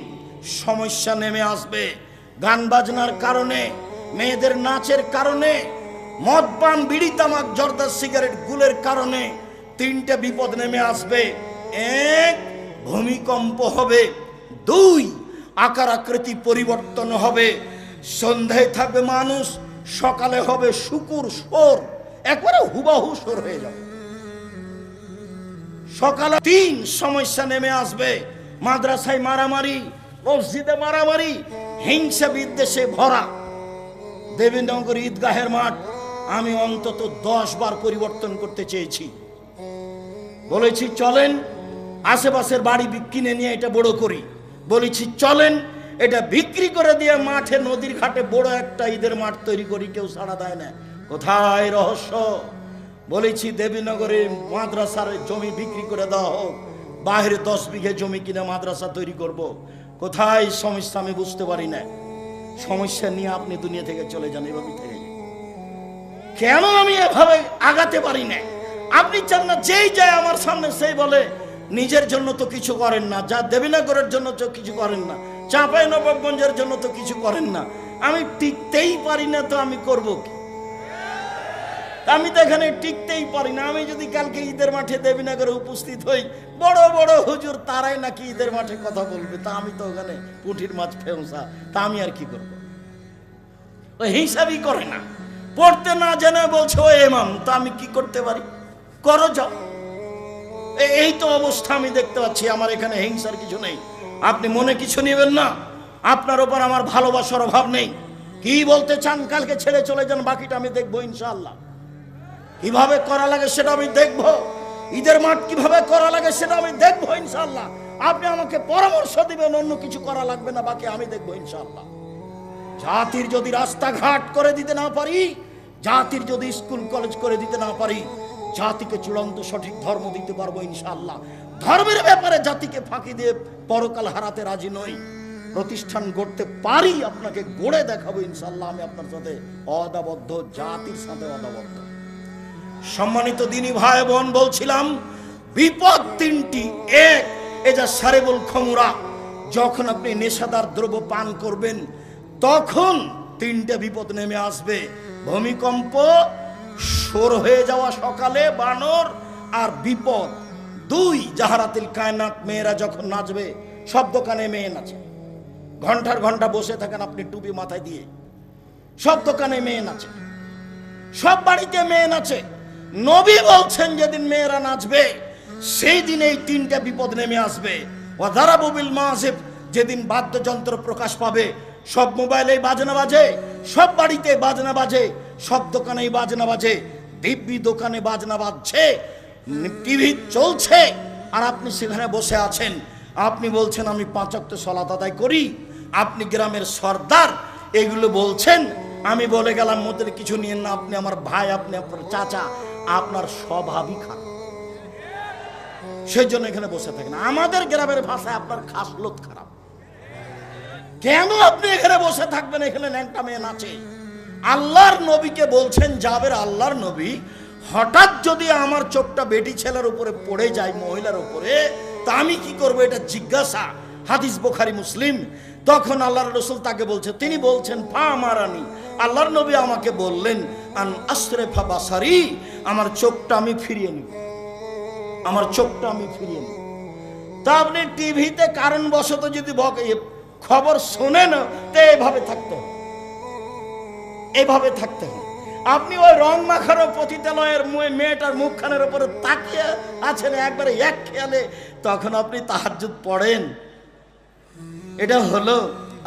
সমস্যা নেমে আসবে। গান বাজনার কারণে, মেয়েদের নাচের কারণে, মদ পান, বিড়ি তামাক, জর্দা, সিগারেট, গুলের কারণে 3টে বিপদ নেমে আসবে। 1, ভূমিকম্প হবে। 2, আকার আকৃতি পরিবর্তন হবে। সন্ধ্যায় থাকবে মানুষ, সকালে হবে শুকুর, সোর, একবারে হুবাহু সোর হয়ে যাবে। সকালে 3 সমস্যা নেমে আসবে। মাদ্রাসায় মারামারি, মসজিদে মারামারি, হিংসা বিদ্বেষে ভরা। দেবীনগর ঈদগাহের মাঠ আমি অন্তত 10 বার পরিবর্তন করতে চেয়েছি। বলেছি চলেন আশেপাশের বাড়ি কিনে নিয়ে এটা বড় করি। বলেছি চলেন এটা বিক্রি করে দিয়ে মাঠে, নদীর ঘাটে বড় একটা ঈদের মাঠ তৈরি করি। কেউ সাড়া দেয় না। কোথায় রহস্য? বলেছি দেবীনগরে মাদ্রাসার জমি বিক্রি করে দেওয়া হোক, বাইরে 10 বিঘে জমি কিনে মাদ্রাসা তৈরি করব। কোথায় সমস্যা আমি বুঝতে পারি না। সমস্যা নিয়ে আপনি দুনিয়া থেকে চলে যান, এভাবে থেকে কেন আমি এভাবে আগাতে পারি না? আপনি চান না যেই যায় আমার সামনে সেই বলে নিজের জন্য তো কিছু করেন না, যা দেবীনগরের জন্য তো কিছু করেন না, চাঁপাইনবাবগঞ্জের জন্য তো কিছু করেন না। আমি টিকতেই পারি না, তো আমি করব কি? আমি তো এখানে টিকতেই পারি না। আমি যদি কালকে ঈদের মাঠে দেবীনগরে উপস্থিত হই, বড় বড় হুজুর তারাই নাকি ঈদের মাঠে কথা বলবে, তা আমি তো ওখানে পুঁটির মাছ ফেউসা, তা আমি আর কি করব? ওই হিসাবই করে না, পড়তে না জেনে বলছে ও ইমাম, তা আমি কি করতে পারি? করো যাও। এই তো অবস্থা আমি দেখতে পাচ্ছি। আমার এখানে হিংসার কিছু নেই, আপনি মনে কিছু নেবেন না। আপনার ওপর আমার ভালোবাসার অভাব নেই। কি বলতে চান কালকে ছেড়ে চলে যান, বাকিটা আমি দেখবো ইনশাআল্লাহ। কিভাবে করা লাগে সেটা আমি দেখবো। ঈদের মাঠ কিভাবে করা লাগে সেটা আমি দেখবো ইনশাআল্লাহ। আপনি আমাকে পরামর্শ দিবেন, অন্য কিছু করা লাগবে না, বাকি আমি দেখবো ইনশাআল্লাহ। জাতির যদি রাস্তাঘাট করে দিতে না পারি, জাতির যদি স্কুল কলেজ করে দিতে না পারি, জাতিকে চূড়ান্ত সঠিক ধর্ম দিতে পারবো ইনশাআল্লাহ। ধর্মের ব্যাপারে জাতিকে ফাঁকি দিয়ে পরকাল হারাতে রাজি নই। প্রতিষ্ঠান গড়তে পারি, আপনাকে গড়ে দেখাবো ইনশাআল্লাহ। আমি আপনার সাথে অদাবদ্ধ, জাতির সাথে অদাবদ্ধ। সম্মানিত দিনী ভাই বোন, বলছিলাম বিপদ তিনটি। এক, এজা সারেবুল খমুরা, যখন আপনি নেশাদার দ্রব্য পান করবেন তখন তিনটা বিপদ নেমে আসবে। ভূমিকম্প, সর হয়ে যাওয়া সকালে বানর, আর বিপদ। দুই, জাহারাতিল কায়নাত, মেয়েরা যখন নাচবে, সব দোকানে মেয়ে নাচে, ঘন্টার ঘন্টা বসে থাকেন আপনি টুপি মাথায় দিয়ে, সব দোকানে মেয়ে নাচে, সব বাড়িতে মেয়ে নাচে। নবী বলছেন যেদিন মেয়েরা নাচবে সেই দিন এই তিনটা বিপদ নেমে আসবে। ওয়াদারাবু বিল মাযিব, যেদিন বাদ্যযন্ত্র প্রকাশ পাবে, সব মোবাইলে বাজনা বাজে, সব বাড়িতে বাজনা বাজে, সব দোকানেই বাজনা বাজে, দিব্যি দোকানে বাজনা বাজছে, টিভি চলছে, আর আপনি সেখানে বসে আছেন। আপনি বলছেন আমি 5 ওয়াক্ত সালাত আদায় করি, আপনি গ্রামের সর্দার, এগুলো বলছেন। আমি বলে গেলাম মধ্যে কিছু নিয়েন না, আপনি আমার ভাই, আপনি আপনার চাচা, আপনার স্বভাবই খারাপ, সেই জন্য এখানে বসে থাকেন। আমাদের গ্রামের ভাষায় আপনার খাসলত খারাপ। কেন আপনি এখানে বসে থাকবেন? এখানে ন্যাংটা মেয়ে নাচে। আল্লাহর নবীকে বলছেন, যাবের আল্লাহর নবী, হঠাৎ যদি আমার চোখটা বেটি ছেলের উপরে পড়ে যায়, মহিলার উপরে, তা আমি কি করবো? এটা জিজ্ঞাসা, হাদিস বুখারী মুসলিম। তখন আল্লাহর রাসূল তাকে বলছে, তিনি বলছেন ফা মারানি, আল্লাহর নবী আমাকে বললেন আন আসরিফা বাসারি, আমার চোখটা আমি ফিরিয়ে নিব, আমার চোখটা আমি ফিরিয়ে নিব। তা আপনি টিভিতে কারণবশত যদি খবর শোনেন, তো এইভাবে থাকতে হবে, এইভাবে থাকতে হবে। আপনি ওই রং মাখানো পতিতালয়ের মেয়েটার মুখখানের উপরে তাকিয়ে আছেন একবারে এক খেয়ালে, তখন আপনি তাহাজ্জুদ পড়েন। এটা হলো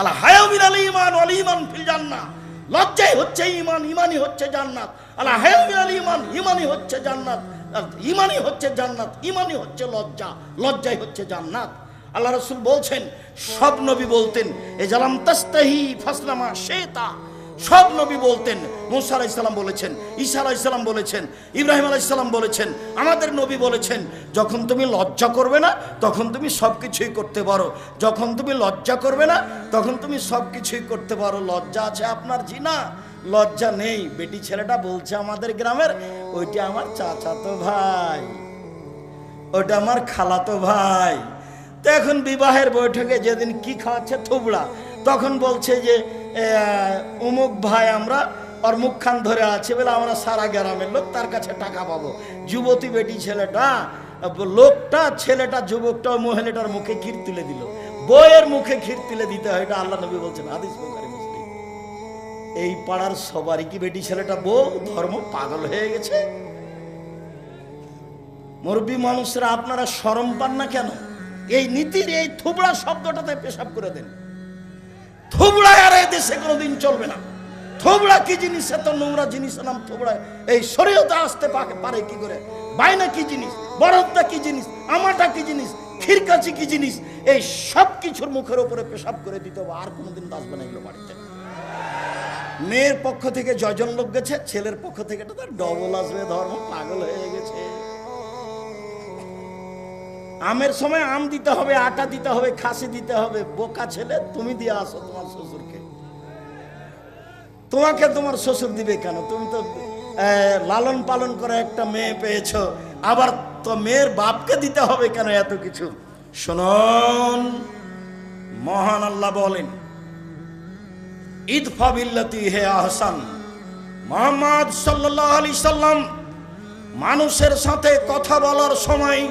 আল হায়া মিনাল ঈমান ওয়াল ঈমান ফিল জান্নাহ, লজ্জাই হচ্ছে ঈমান, ঈমানই হচ্ছে জান্নাত। আল হায়া মিনাল ঈমান, ঈমানই হচ্ছে জান্নাত, ঈমানই হচ্ছে জান্নাত, ঈমানই হচ্ছে লজ্জা, লজ্জাই হচ্ছে জান্নাত। আল্লাহ রাসূল বলছেন, সব নবী বলতেন এজালাম তাস্তাহি ফাসলামা শেতা, সব নবী বলতেন। মুসা আলাইহিস সালাম বলেছেন, ঈসা আলাইহিস সালাম বলেছেন, ইব্রাহিম আলাইহিস সালাম বলেছেন, আমাদের নবী বলেছেন, যখন তুমি লজ্জা করবে না তখন তুমি সবকিছুই করতে পারো, যখন তুমি লজ্জা করবে না তখন তুমি সবকিছুই করতে পারো। লজ্জা আছে আপনার? জিনা, লজ্জা নেই। বেটি ছেলেটা বলছে আমাদের গ্রামের, ওইটা আমার চাচাতো ভাই, ওইটা আমার খালাতো ভাই। তো এখন বিবাহের বৈঠকে যেদিন কি খাওয়াচ্ছে থুবড়া, তখন বলছে যে অমুক ভাই আমরা ওর মুখখান ধরে আছে বলে আমরা সারা গ্রামের লোক তার কাছে টাকা পাবো। যুবতী বেটি ছেলেটা, লোকটা, ছেলেটা, যুবকটা মহিলাটার মুখে ক্ষীর তুলে দিল। বইয়ের মুখে ক্ষীর তুলে দিতে হয়, এটা আল্লাহ নবী বলছেন, হাদিস বুখারী মুসলিম। এই পাড়ার সবারই কি বেটি ছেলেটা বউ? ধর্ম পাগল হয়ে গেছে। মুরব্বী মানুষরা আপনারা শরম পান না কেন? এই নীতির এই থুবড়া শব্দটাতে পেশাব করে দেন। থুবড়া আর এই দেশে কোনোদিন চলবে না। থুবড়া কি জিনিস? এত নোংরা জিনিস নাম থুবড়া, এই শরীয়তে আসতে পারে কি করে? বাইনা কি জিনিস? বরদটা কি জিনিস? আমাটা কি জিনিস? খিরকাচি কি জিনিস? এই সব কিছুর মুখের উপরে পেশাব করে দিতে হবে, আর কোনোদিন আসবে না এগুলো বাড়িতে। মেয়ের পক্ষ থেকে জয়জন লোক গেছে, ছেলের পক্ষ থেকে তো তার ডবল আসবে। ধর্ম পাগল হয়ে গেছে। আমের সময় আম দিতে হবে, আটা দিতে হবে, খাসি দিতে হবে। বোকা ছেলে, তুমি দিয়ে আসো তোমার শ্বশুরকে। তোমাকে তোমার শ্বশুর দিবে কেন? তুমি তো লালন পালন করে একটা মেয়ে পেয়েছো, আবার তো মেয়ের বাপকে দিতে হবে কেন এত কিছু? শুনুন, মহান আল্লাহ বলেন ইদফা বিল্লাতি হে আহসান। মুহাম্মদ সাল্লাল্লাহু আলাইহি সাল্লাম মানুষের সাথে কথা বলার সময়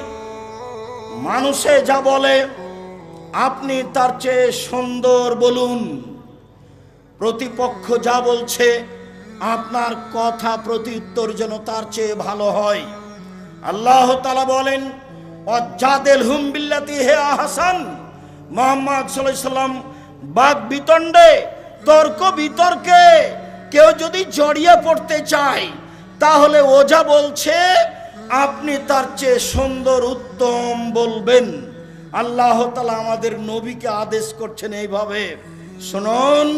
মানুষে যা বলে আপনি তার চেয়ে সুন্দর বলুন। প্রতিপক্ষ যা বলছে আপনার কথা প্রতি উত্তর যেন তার চেয়ে ভালো হয়। আল্লাহ তাআলা বলেন ওয়াজাদিলহুম বিল্লাতি হে আহসান। মুহাম্মদ সাল্লাল্লাহু আলাইহি সাল্লাম বাদ বিতণ্ডে, তর্ক বিতর্কে কেউ যদি জড়িয়ে পড়তে চায়, তাহলে ও যা বলছে আপনি তার চেয়ে সুন্দর উত্তম বলবেন। আল্লাহ তাআলা আমাদের নবীকে আদেশ করছেন এইভাবে। শুনুন,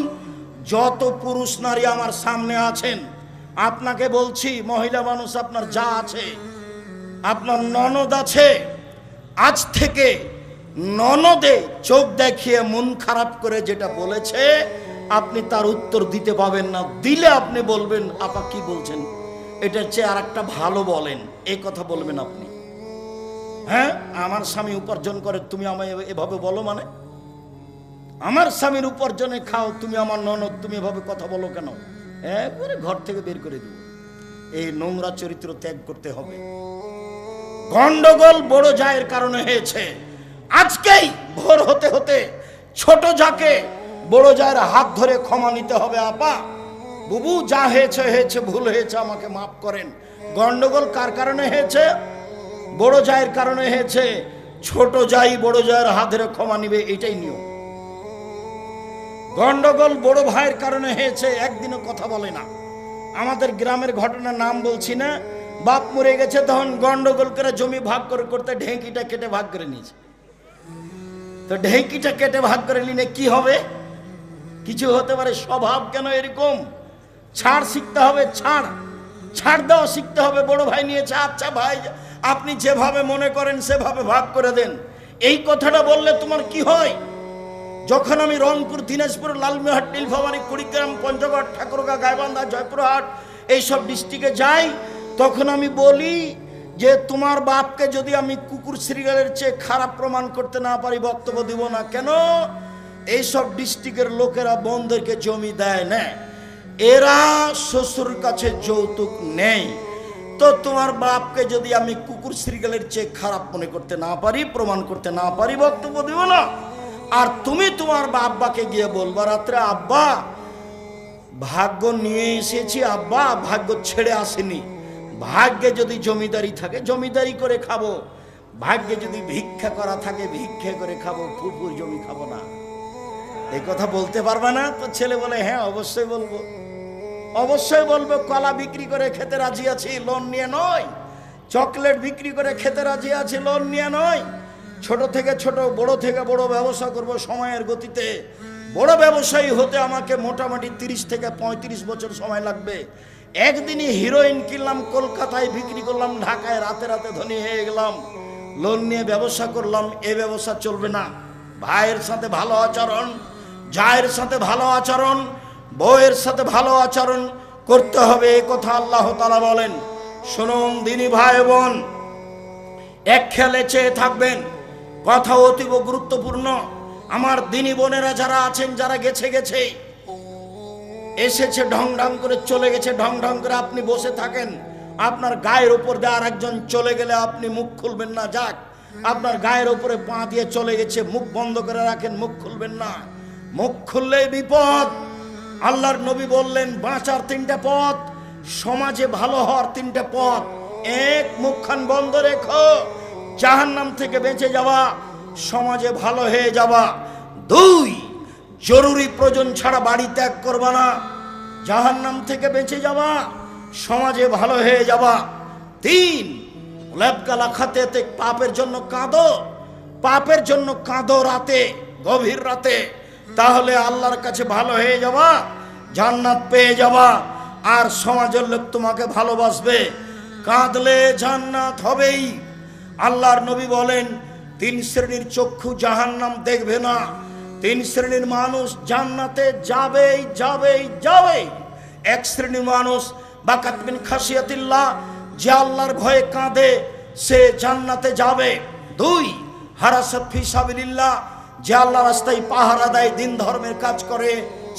যত পুরুষ নারী আমার সামনে আছেন, আপনাকে বলছি, মহিলা মানুষ আপনার যা আছে, আপনার ননদ আছে, আজ থেকে ননদে চোখ দেখিয়ে মন খারাপ করে যেটা বলেছে আপনি তার উত্তর দিতে পাবেন না। দিলে আপনি বলবেন আপা কি বলছেন, এটার চেয়ে আর একটা ভালো বলেন, এই কথা বলবেন আপনি। হ্যাঁ, আমার স্বামী উপার্জন করে, তুমি আমায় এভাবে বলো? মানে আমার স্বামীর উপার্জনে খাও, তুমি আমার ননদ, তুমি এভাবে কথা বলো কেন? একবারে ঘর থেকে বের করে দেব। এই নোংরা চরিত্র ত্যাগ করতে হবে। গন্ডগোল বড় জায়ের কারণে হয়েছে। আজকেই ভোর হতে হতে ছোট যাকে বড় জায়ের হাত ধরে ক্ষমা নিতে হবে। আপা, বুবু, যা হয়েছে হয়েছে, ভুল হয়েছে, আমাকে মাফ করেন। গন্ডগোল কার কারণে হয়েছে? বড় জায়ের কারণে হয়েছে। ছোট যাই বড় জায়ের হাত ধরে ক্ষমা নিবে, এটাই নিয়ম। গন্ডগোল বড় ভাইয়ের কারণে হয়েছে, একদিনও কথা বলে না। আমাদের গ্রামের ঘটনার নাম বলছি না। বাপ মরে গেছে, তখন গন্ডগোল করে জমি ভাগ করে করতে ঢেঁকিটা কেটে ভাগ করে নিয়েছে। তো ঢেঁকিটা কেটে ভাগ করে নিলে কি হবে? কিছু হতে পারে। স্বভাব কেন এরকম? ছাড় শিখতে হবে, ছাড় দেওয়া শিখতে হবে। বড় ভাই নিয়েছে, আচ্ছা ভাই, আপনি যেভাবে মনে করেন সেভাবে ভাগ করে দেন। এই কথাটা বললে তোমার কি হয়? যখন আমি রংপুর, দিনাজপুর, লালমিরহাট, নীলফামারী, কুড়িগ্রাম, পঞ্চগড়, ঠাকুরগাঁ, গাইবান্ধা, জয়পুরহাট এইসব ডিস্ট্রিক্টে যাই, তখন আমি বলি যে তোমার বাপকে যদি আমি কুকুর শ্রীগালের চেয়ে খারাপ প্রমাণ করতে না পারি, বক্তব্য দিব না। কেন? এইসব ডিস্ট্রিক্টের লোকেরা বোনদেরকে জমি দেয় না, এরা শ্বশুর কাছে যৌতুক নেই। তো তোমার বাপকে যদি আমি কুকুর শ্রীগালের চেয়ে খারাপ মনে করতে না পারি, প্রমাণ করতে না পারি, বক্তব্য দিব না। আর তুমি তোমার আব্বাকে গিয়ে বলবা রাত্রে, আব্বা ভাগ্য নিয়ে এসেছি, আব্বা ভাগ্য ছেড়ে আসেনি। ভাগ্যে যদি জমিদারি থাকে জমিদারি করে খাবো, ভাগ্যে যদি ভিক্ষা করা থাকে ভিক্ষা করে খাবো, ফুপুর জমি খাবো না। এই কথা বলতে পারবে না? তো ছেলে বলে, হ্যাঁ অবশ্যই বলবো, অবশ্যই বলবো। কলা বিক্রি করে খেতে রাজি আছি, লোন নিয়ে নয়। চকলেট বিক্রি করে খেতে রাজি আছি, লোন নিয়ে নয়। ছোট থেকে ছোট, বড় থেকে বড় ব্যবসা করব সময়ের গতিতে। বড় ব্যবসায়ী হতে আমাকে মোটামুটি 30 থেকে 35 বছর সময় লাগবে। একদিনই হিরোইন কিনলাম, কলকাতায় বিক্রি করলাম, ঢাকায় রাতে রাতে ধনী হয়ে গেলাম। লোন নিয়ে ব্যবসা করলাম, এ ব্যবসা চলবে না। ভাইয়ের সাথে ভালো আচরণ, জায়ের সাথে ভালো আচরণ, বউয়ের সাথে ভালো আচরণ করতে হবে, এ কথা আল্লাহ তাআলা বলেন। শুনুন দিনী ভাই বোন, এক খেয়ালে চেয়ে থাকবেন, কথা অতীব গুরুত্বপূর্ণ। আমার দিনী বোনেরা যারা আছেন, যারা গেছে এসেছে, ঢং ঢং করে চলে গেছে, ঢং ঢং করে আপনি বসে থাকেন। আপনার গায়ের উপর দিয়ে আর একজন চলে গেলে আপনি মুখ খুলবেন না। যাক, আপনার গায়ের উপরে পা দিয়ে চলে গেছে, মুখ বন্ধ করে রাখেন, মুখ খুলবেন না। মুখ খুললেই বিপদ। আল্লাহর নবী বললেন, বাঁচার 3টা পথ, সমাজে ভালো হওয়ার 3টা পথ। 1, মুখখান বন্ধ রেখো, জাহান্নাম থেকে বেঁচে যাওয়া, সমাজে ভালো হয়ে যাওয়া। 2, জরুরি প্রয়োজন ছাড়া বাড়ি ত্যাগ করবা না, জাহান্নাম থেকে বেঁচে যাওয়া, সমাজে ভালো হয়ে যাওয়া। 3, লেপকালা খাতে পাপের জন্য কাঁদো, পাপের জন্য কাঁদো রাতে, গভীর রাতে, তাহলে আল্লাহর কাছে ভালো হয়ে যাওয়া, জান্নাত পেয়ে যাওয়া, আর সমাজের লোক তোমাকে ভালোবাসবে। কাঁদলে জান্নাত হবেই। আল্লাহর নবী বলেন, 3 শ্রেণীর চক্ষু জাহান্নাম দেখবে না, 3 শ্রেণীর মানুষ জান্নাতে যাবেই যাবেই যাবেই। 1 শ্রেণীর মানুষ বাকাত মিন খাশিয়াতিল্লাহ, যে আল্লাহর ভয়ে কাঁদে, সে জান্নাতে যাবে। 2, হারাসাত ফি সাবিলিল্লাহ, যে আল্লাহর রাস্তায় পাহারা দেয়, দিন ধর্মের কাজ করে,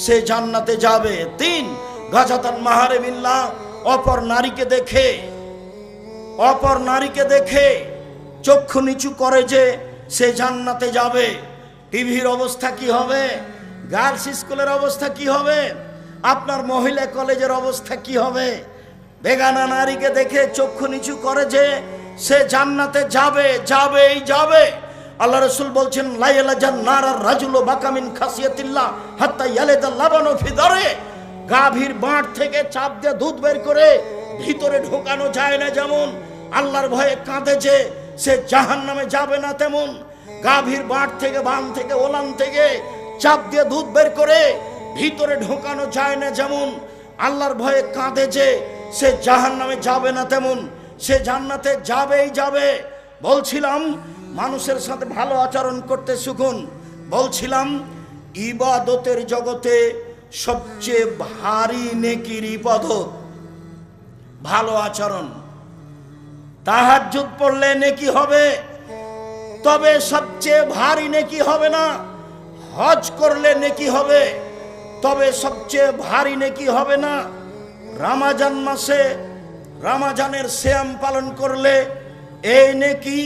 সে জান্নাতে যাবে। 3, গাজাতান মাহারিমিল্লাহ, অপর নারীকে দেখে চক্ষু নিচু করে, যে সে জান্নাতে যাবে। টিভির অবস্থা কি হবে? গার্লস স্কুলের অবস্থা কি হবে? আপনার মহিলা কলেজের অবস্থা কি হবে? বেগানা নারীকে দেখে চক্ষু নিচু করে, যে সে জান্নাতে যাবে, যাবেই যাবে। আল্লাহ রাসূল বলছেন, লা ইয়ালাজান নারার রাজুলু বাকামিন খাসিয়াতিল্লাহ হাত্তা ইয়ালাদা লাবানু ফি দারে, গাভীর বাঁট থেকে চাপ দিয়ে দুধ বের করে ভিতরে ঢোকানো যায় না, যেমন আল্লাহর ভয়ে কাঁদে যে সে জাহান্নামে যাবে না, তেমন গাভীর বাঁট থেকে, বান থেকে, ওলান থেকে চাপ দিয়ে দুধ বের করে ভিতরে ঢোকানো যায় না, যেমন আল্লাহর ভয়ে কাঁদে যে সে জাহান্নামে যাবে না, তেমন সে জান্নাতে যাবেই যাবে। বলছিলাম মানুষের সাথে ভালো আচরণ করতে শিখুন। বলছিলাম ইবাদতের জগতে সবচেয়ে ভারী নেকির ইবাদত ভালো আচরণ। তাহাজ্জুদ পড়লে নেকি হবে, তবে সবচেয়ে ভারী নেকি হবে না, হজ করলে নেকি হবে, তবে সবচেয়ে ভারী নেকি হবে না রমজান মাসে রমজানের সিয়াম পালন করলে এই নেকি,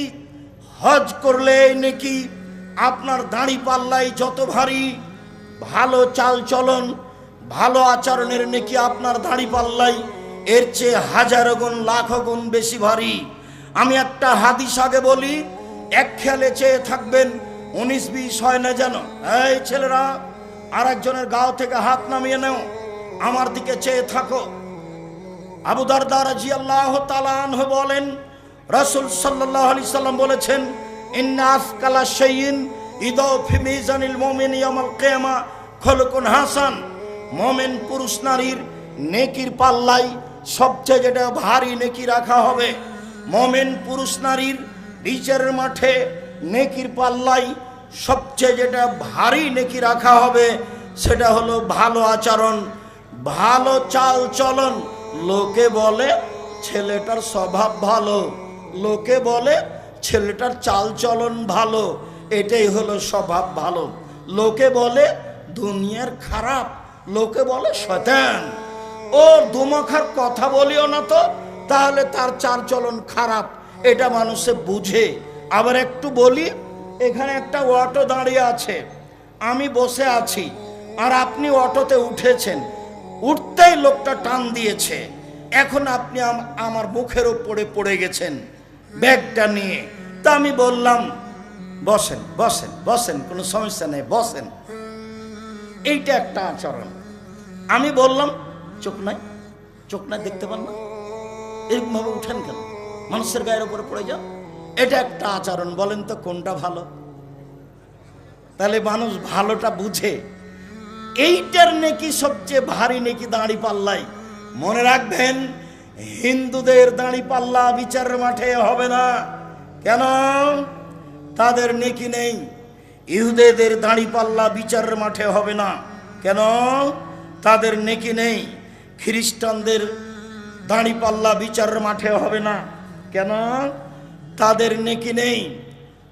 হজ করলে এই নেকি। আপনার দাড়ি পাল্লাই যত ভারী, ভালো চাল চলন, ভালো আচরণের নেকি আপনার দাড়ি পাল্লাই এর চেয়ে হাজারো গুণ লাখো গুণ বেশি ভারী। আমি একটা হাদিস আগে বলি, এক খেয়ালে চেয়ে থাকবেন, 19-20 হয় না যেন। এই ছেলেরা, আর একজনের গাও থেকে হাত নামিয়ে নাও, আমার দিকে চেয়ে থাকো। আবু দারদা রাদিয়াল্লাহু তাআলা আনহু বলেন, রাসূল সাল্লাল্লাহু আলাইহি সাল্লাম বলেছেন, ইন্না আফকালা শাইইন ইদা ফি মিজানিল মুমিন ইয়াউমাল কিয়ামা খুলুকুন হাসান। মুমিন পুরুষ নারীর নেকির পাল্লাই সবচেয়ে যেটা ভারী নেকি রাখা হবে, মুমিন পুরুষ নারীর বিচারের মাঠে নেকির পাল্লাই সবচেয়ে যেটা ভারী নেকি রাখা হবে সেটা হলো ভালো আচরণ, ভালো চাল চলন। লোকে বলে ছেলেটার স্বভাব ভালো, লোকে বলে ছেলেটার চাল চলন ভালো, এটাই হলো স্বভাব ভালো। লোকে বলে দুনিয়ার খারাপ, লোকে বলে শয়তান। ও দুমুখার কথা বলিও না তো, তাহলে তার চাল চলন খারাপ, এটা মানুষে বুঝে। আবার একটু বলি, এখানে একটা অটো দাঁড়িয়ে আছে, আমি বসে আছি, আর আপনি অটোতে উঠেছেন, উঠতেই লোকটা টান দিয়েছে, এখন আপনি আমার মুখের উপরে পড়ে গেছেন ব্যাগটা নিয়ে। তা আমি বললাম বসেন বসেন বসেন, কোনো সমস্যা নেই, বসেন। এইটা একটা আচরণ। আমি বললাম চোখ নাই, চোখ নাই, দেখতে পান না, এরকম ভাবে উঠেন কেন, মানুষের গায়ের উপরে পড়ে যাও, এটা একটা আচরণ। বলেন তো কোনটা ভালো? তাহলে মানুষ ভালোটা বুঝে। এইটার নেকি সবচেয়ে ভারী নেকি দাঁড়ি পাল্লাই। মনে রাখবেন, হিন্দুদের দাঁড়ি পাল্লা বিচারের মাঠে হবে না। কেন? তাদের নেকি নেই। ইহুদিদের দাঁড়ি পাল্লা বিচারের মাঠে হবে না। কেন? তাদের নেকি নেই। খ্রিস্টানদের দাঁড়ি পাল্লা বিচারের মাঠে হবে না। কেন? তাদের নেকি নেই।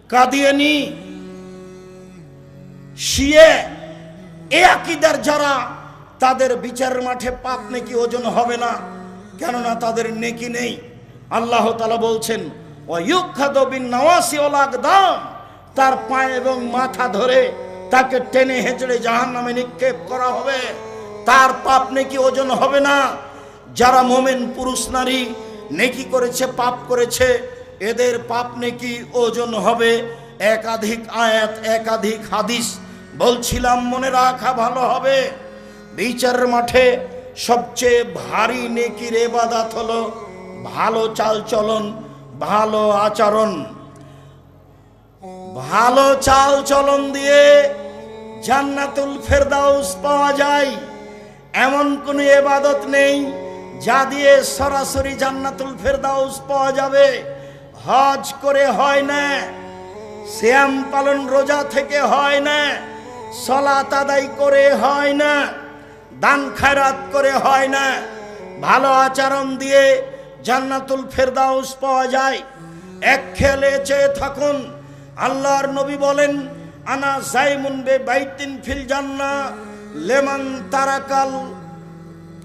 কাদিয়ানি, শিয়া, এ আকীদার যারা, তাদের বিচারের মাঠে পাপ নেকি ওজন হবে না, কেননা তাদের নেকি নেই। আল্লাহ তাআলা বলছেন, ওয়ায়ুখাযু বিন নাওয়াসি ওয়াল আকদাম, তার পায়ে এবং মাথা ধরে তাকে টেনে হেঁচড়ে জাহান্নামে নিক্ষেপ করা হবে, তার পাপ নেকি ওজন হবে না। যারা মুমিন পুরুষ নারী নেকি করেছে, পাপ করেছে, এদের পাপ নেকি ওজন হবে। একাধিক আয়াত, একাধিক হাদিস বলছিলাম, মনে রাখা ভালো হবে। বিচারের মাঠে সবচেয়ে ভারী নেকির ইবাদত হলো ভালো চাল চলন, ভালো আচরণ। ভালো চাল চলন দিয়ে জান্নাতুল ফেরদাউস পাওয়া যায়। এমন কোন ইবাদত নেই যা দিয়ে সরাসরি জান্নাতুল ফেরদাউস পাওয়া যাবে। হজ করে হয় না, সিয়াম পালন রোজা থেকে হয় না, সালাত আদায় করে হয় না, দান খায়রাত করে হয় না। ভালো আচরণ দিয়ে জান্নাতুল ফেরদাউস পাওয়া যায়। এক খেয়ালে চেয়ে থাকুন, আল্লাহর নবী বলেন, আনা জাইমুন বে বাইতিন ফিল জান্নাহ লিমান তারাকাল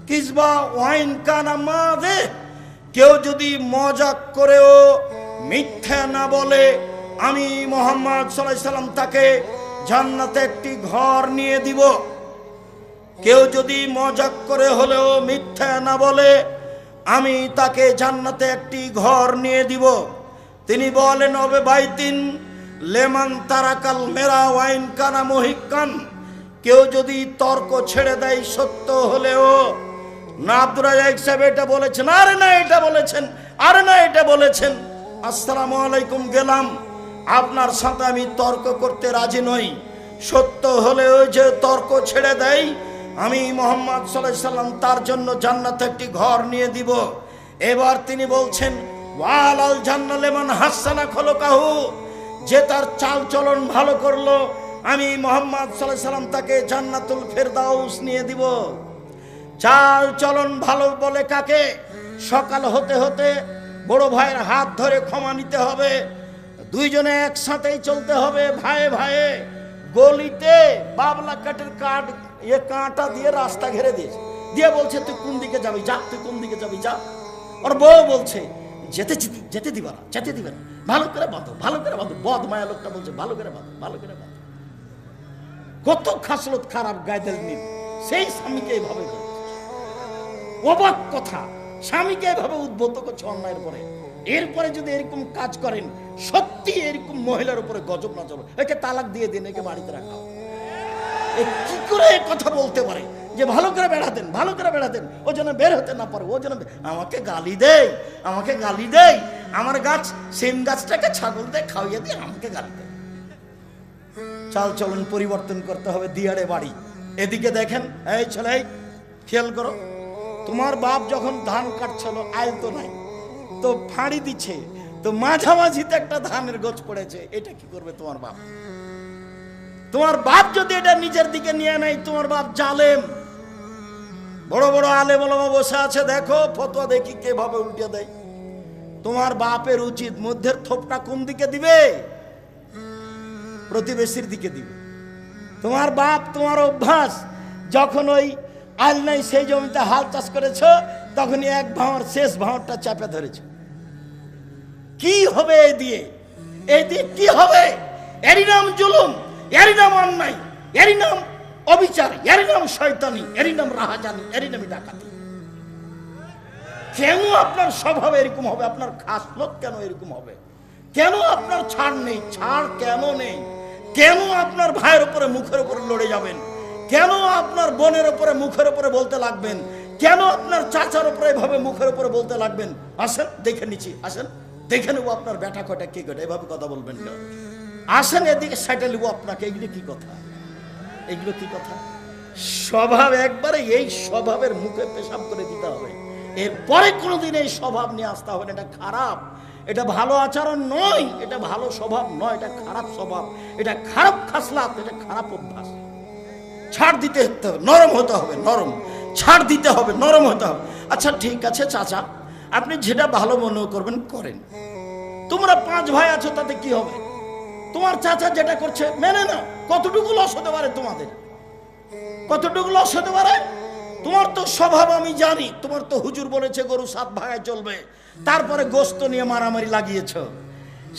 কিসবা ওয়াইন কানা মাযে। কেউ যদি মজাক করেও মিথ্যা না বলে, আমি মুহাম্মদ সাল্লাল্লাহু আলাইহি সাল্লাম তাকে জান্নাতে একটি ঘর নিয়ে দিব। কেউ যদি মজাক করে হলেও মিথ্যা না বলে, আমি তাকে জান্নাতে একটি ঘর নিয়ে দিব। তিনি বলেন, ওবে বাইতিন লেমান তারাকাল মেরা ওয়াইন কানা মুহিক্কান। কেউ যদি তর্ক ছেড়ে দেয় সত্য হলেও, না আব্দুর রাজ্জাক সাহেব এটা বলেছেন, আরে না এটা বলেছেন, আরে না এটা বলেছেন, আসসালামু আলাইকুম গেলাম, আপনার সাথে আমি তর্ক করতে রাজি নই। সত্য হলেও যে তর্ক ছেড়ে দেয়, আমি মুহাম্মদ সাল্লাল্লাহু আলাইহি সাল্লাম তার জন্য জান্নাতে একটি ঘর নিয়ে দিব। এবার তিনি বলছেন, ওয়ালাল জান্নাত লিমান হাসানা খুলুকাহু। যে তার চাল চলন ভালো করলো, আমি মুহাম্মদ সাল্লাল্লাহু আলাইহি সাল্লাম তাকে জান্নাতুল ফেরদাউস নিয়ে দিব। চাল চলন ভালো বলে কাকে? সকাল হতে হতে বড় ভাইয়ের হাত ধরে ক্ষমা নিতে হবে, দুইজনে একসাথেই চলতে হবে, ভাইয়ে ভাইয়ে। গলিতে বাবলা কাঠের কাঁটা দিয়ে রাস্তা ঘেরে দিয়েছে, দিয়ে বলছে তুই কোন দিকে যাবি যা, তুই কোন দিকে যাবি যা। ওর বউ বলছে যেতে দিবা না, যেতে দিবে না, ভালো করে বাঁধো, ভালো করে বাঁধো। বদমায়া লোকটা বলছে ভালো করে বাঁধো, ভালো করে বাঁধো। কত খাসলত খারাপ গায়দের নিন, সেই স্বামীকে এইভাবে করছে। অবাক কথা, স্বামীকে এভাবে উদ্বুদ্ধ করছে অন্যায়ের পরে। এরপরে যদি এরকম কাজ করেন, সত্যি এরকম মহিলার উপরে গজব না চলো, একে তালাক দিয়ে দিন, একে বাড়িতে রাখা। কি করে কথা বলতে পারে যে ভালো করে বেড়াতেন, ভালো করে বেড়াতেন, ও যেন বের হতে না পারে, ও যেন আমাকে গালি দেয়, আমাকে গালি দেয়, আমার গাছ সেম গাছটাকে ছাগল দিয়ে খাওয়িয়ে দিয়ে আমাকে গালি দেয়। চাল চলন পরিবর্তন করতে হবে। দিয়াড়ে বাড়ি, এদিকে দেখেন, এই ছেলে খেয়াল করো, তোমার বাপ যখন ধান কাটছিল, আইল তো নাই, তো ফাঁড়ি দিচ্ছে, তো মাঝামাঝিতে একটা ধানের গোছ পড়েছে, এটা কি করবে তোমার বাপ? তোমার বাপ যদি এটা নিজের দিকে নিয়ে নেয়, তোমার বাপ জালেম। বড় বড় আলেম ওলামা বসে আছে, দেখো ফতোয়া দেখি কিভাবে উল্টে দেয়। তোমার বাপের উচিত মধ্যের থোপটা কোন দিকে দিবে? প্রতিবেশীর দিকে দিবে। তোমার বাপ, তোমার অভ্যাস, যখন ওই আল নাই সেই জমিতে হাল চাষ করেছ, তখনই এক ভাঁড় শেষ ভাঁড়টা চাপে ধরেছ। কি হবে এই দিয়ে? এই দিয়ে কি হবে? এরই নাম জুলুম, এরই নাম অন্যায়, এরই নাম অবিচার, এরই নাম শয়তানি, এরই নাম রাহাজানি, এরই নামই ডাকাতি। কেন আপনার স্বভাব এরকম হবে? আপনার খাসলত কেন এরকম হবে? কেন আপনার ছাড় নেই? ছাড় কেন নেই? কেন আপনার ভাইয়ের উপরে মুখের উপরে লড়ে যাবেন? কেন আপনার বোনের উপরে মুখের উপরে বলতে লাগবেন? কেন আপনার চাচার উপরে এভাবে মুখের উপরে বলতে লাগবেন? আসেন দেখে নিচ্ছি, আসেন দেখে নেবো আপনার বেটা কটা কি করে, এভাবে কথা বলবেন কেন? আসেন এদিকে সাইটে নেবো আপনাকে। এগুলো কি কথা? এগুলো কি কথা? স্বভাব একবারে এই স্বভাবের মুখে পেশাব করে দিতে হবে। এরপরে কোনোদিন এই স্বভাব নিয়ে আসতে হবে না। এটা খারাপ, এটা ভালো আচরণ নয়, এটা ভালো স্বভাব নয়, এটা খারাপ স্বভাব, এটা খারাপ খাসলাত, এটা খারাপ অভ্যাস। ছাড় দিতে হবে, নরম হতে হবে, নরম ছাড় দিতে হবে, নরম হতে হবে। আচ্ছা ঠিক আছে চাচা, আপনি যেটা ভালো মনে করবেন করেন। তোমরা 5 ভাই আছো, তাতে কি হবে? তোমার চাচা যেটা করছে মেনে নাও। কতটুকু লস হতে পারে তোমাদের? কতটুকু লস হতে পারে? তোমার তো স্বভাব আমি জানি, তোমার তো হুজুর বলেছে গরু 7 ভাগায় চলবে, তারপরে গোস্ত নিয়ে মারামারি লাগিয়েছ।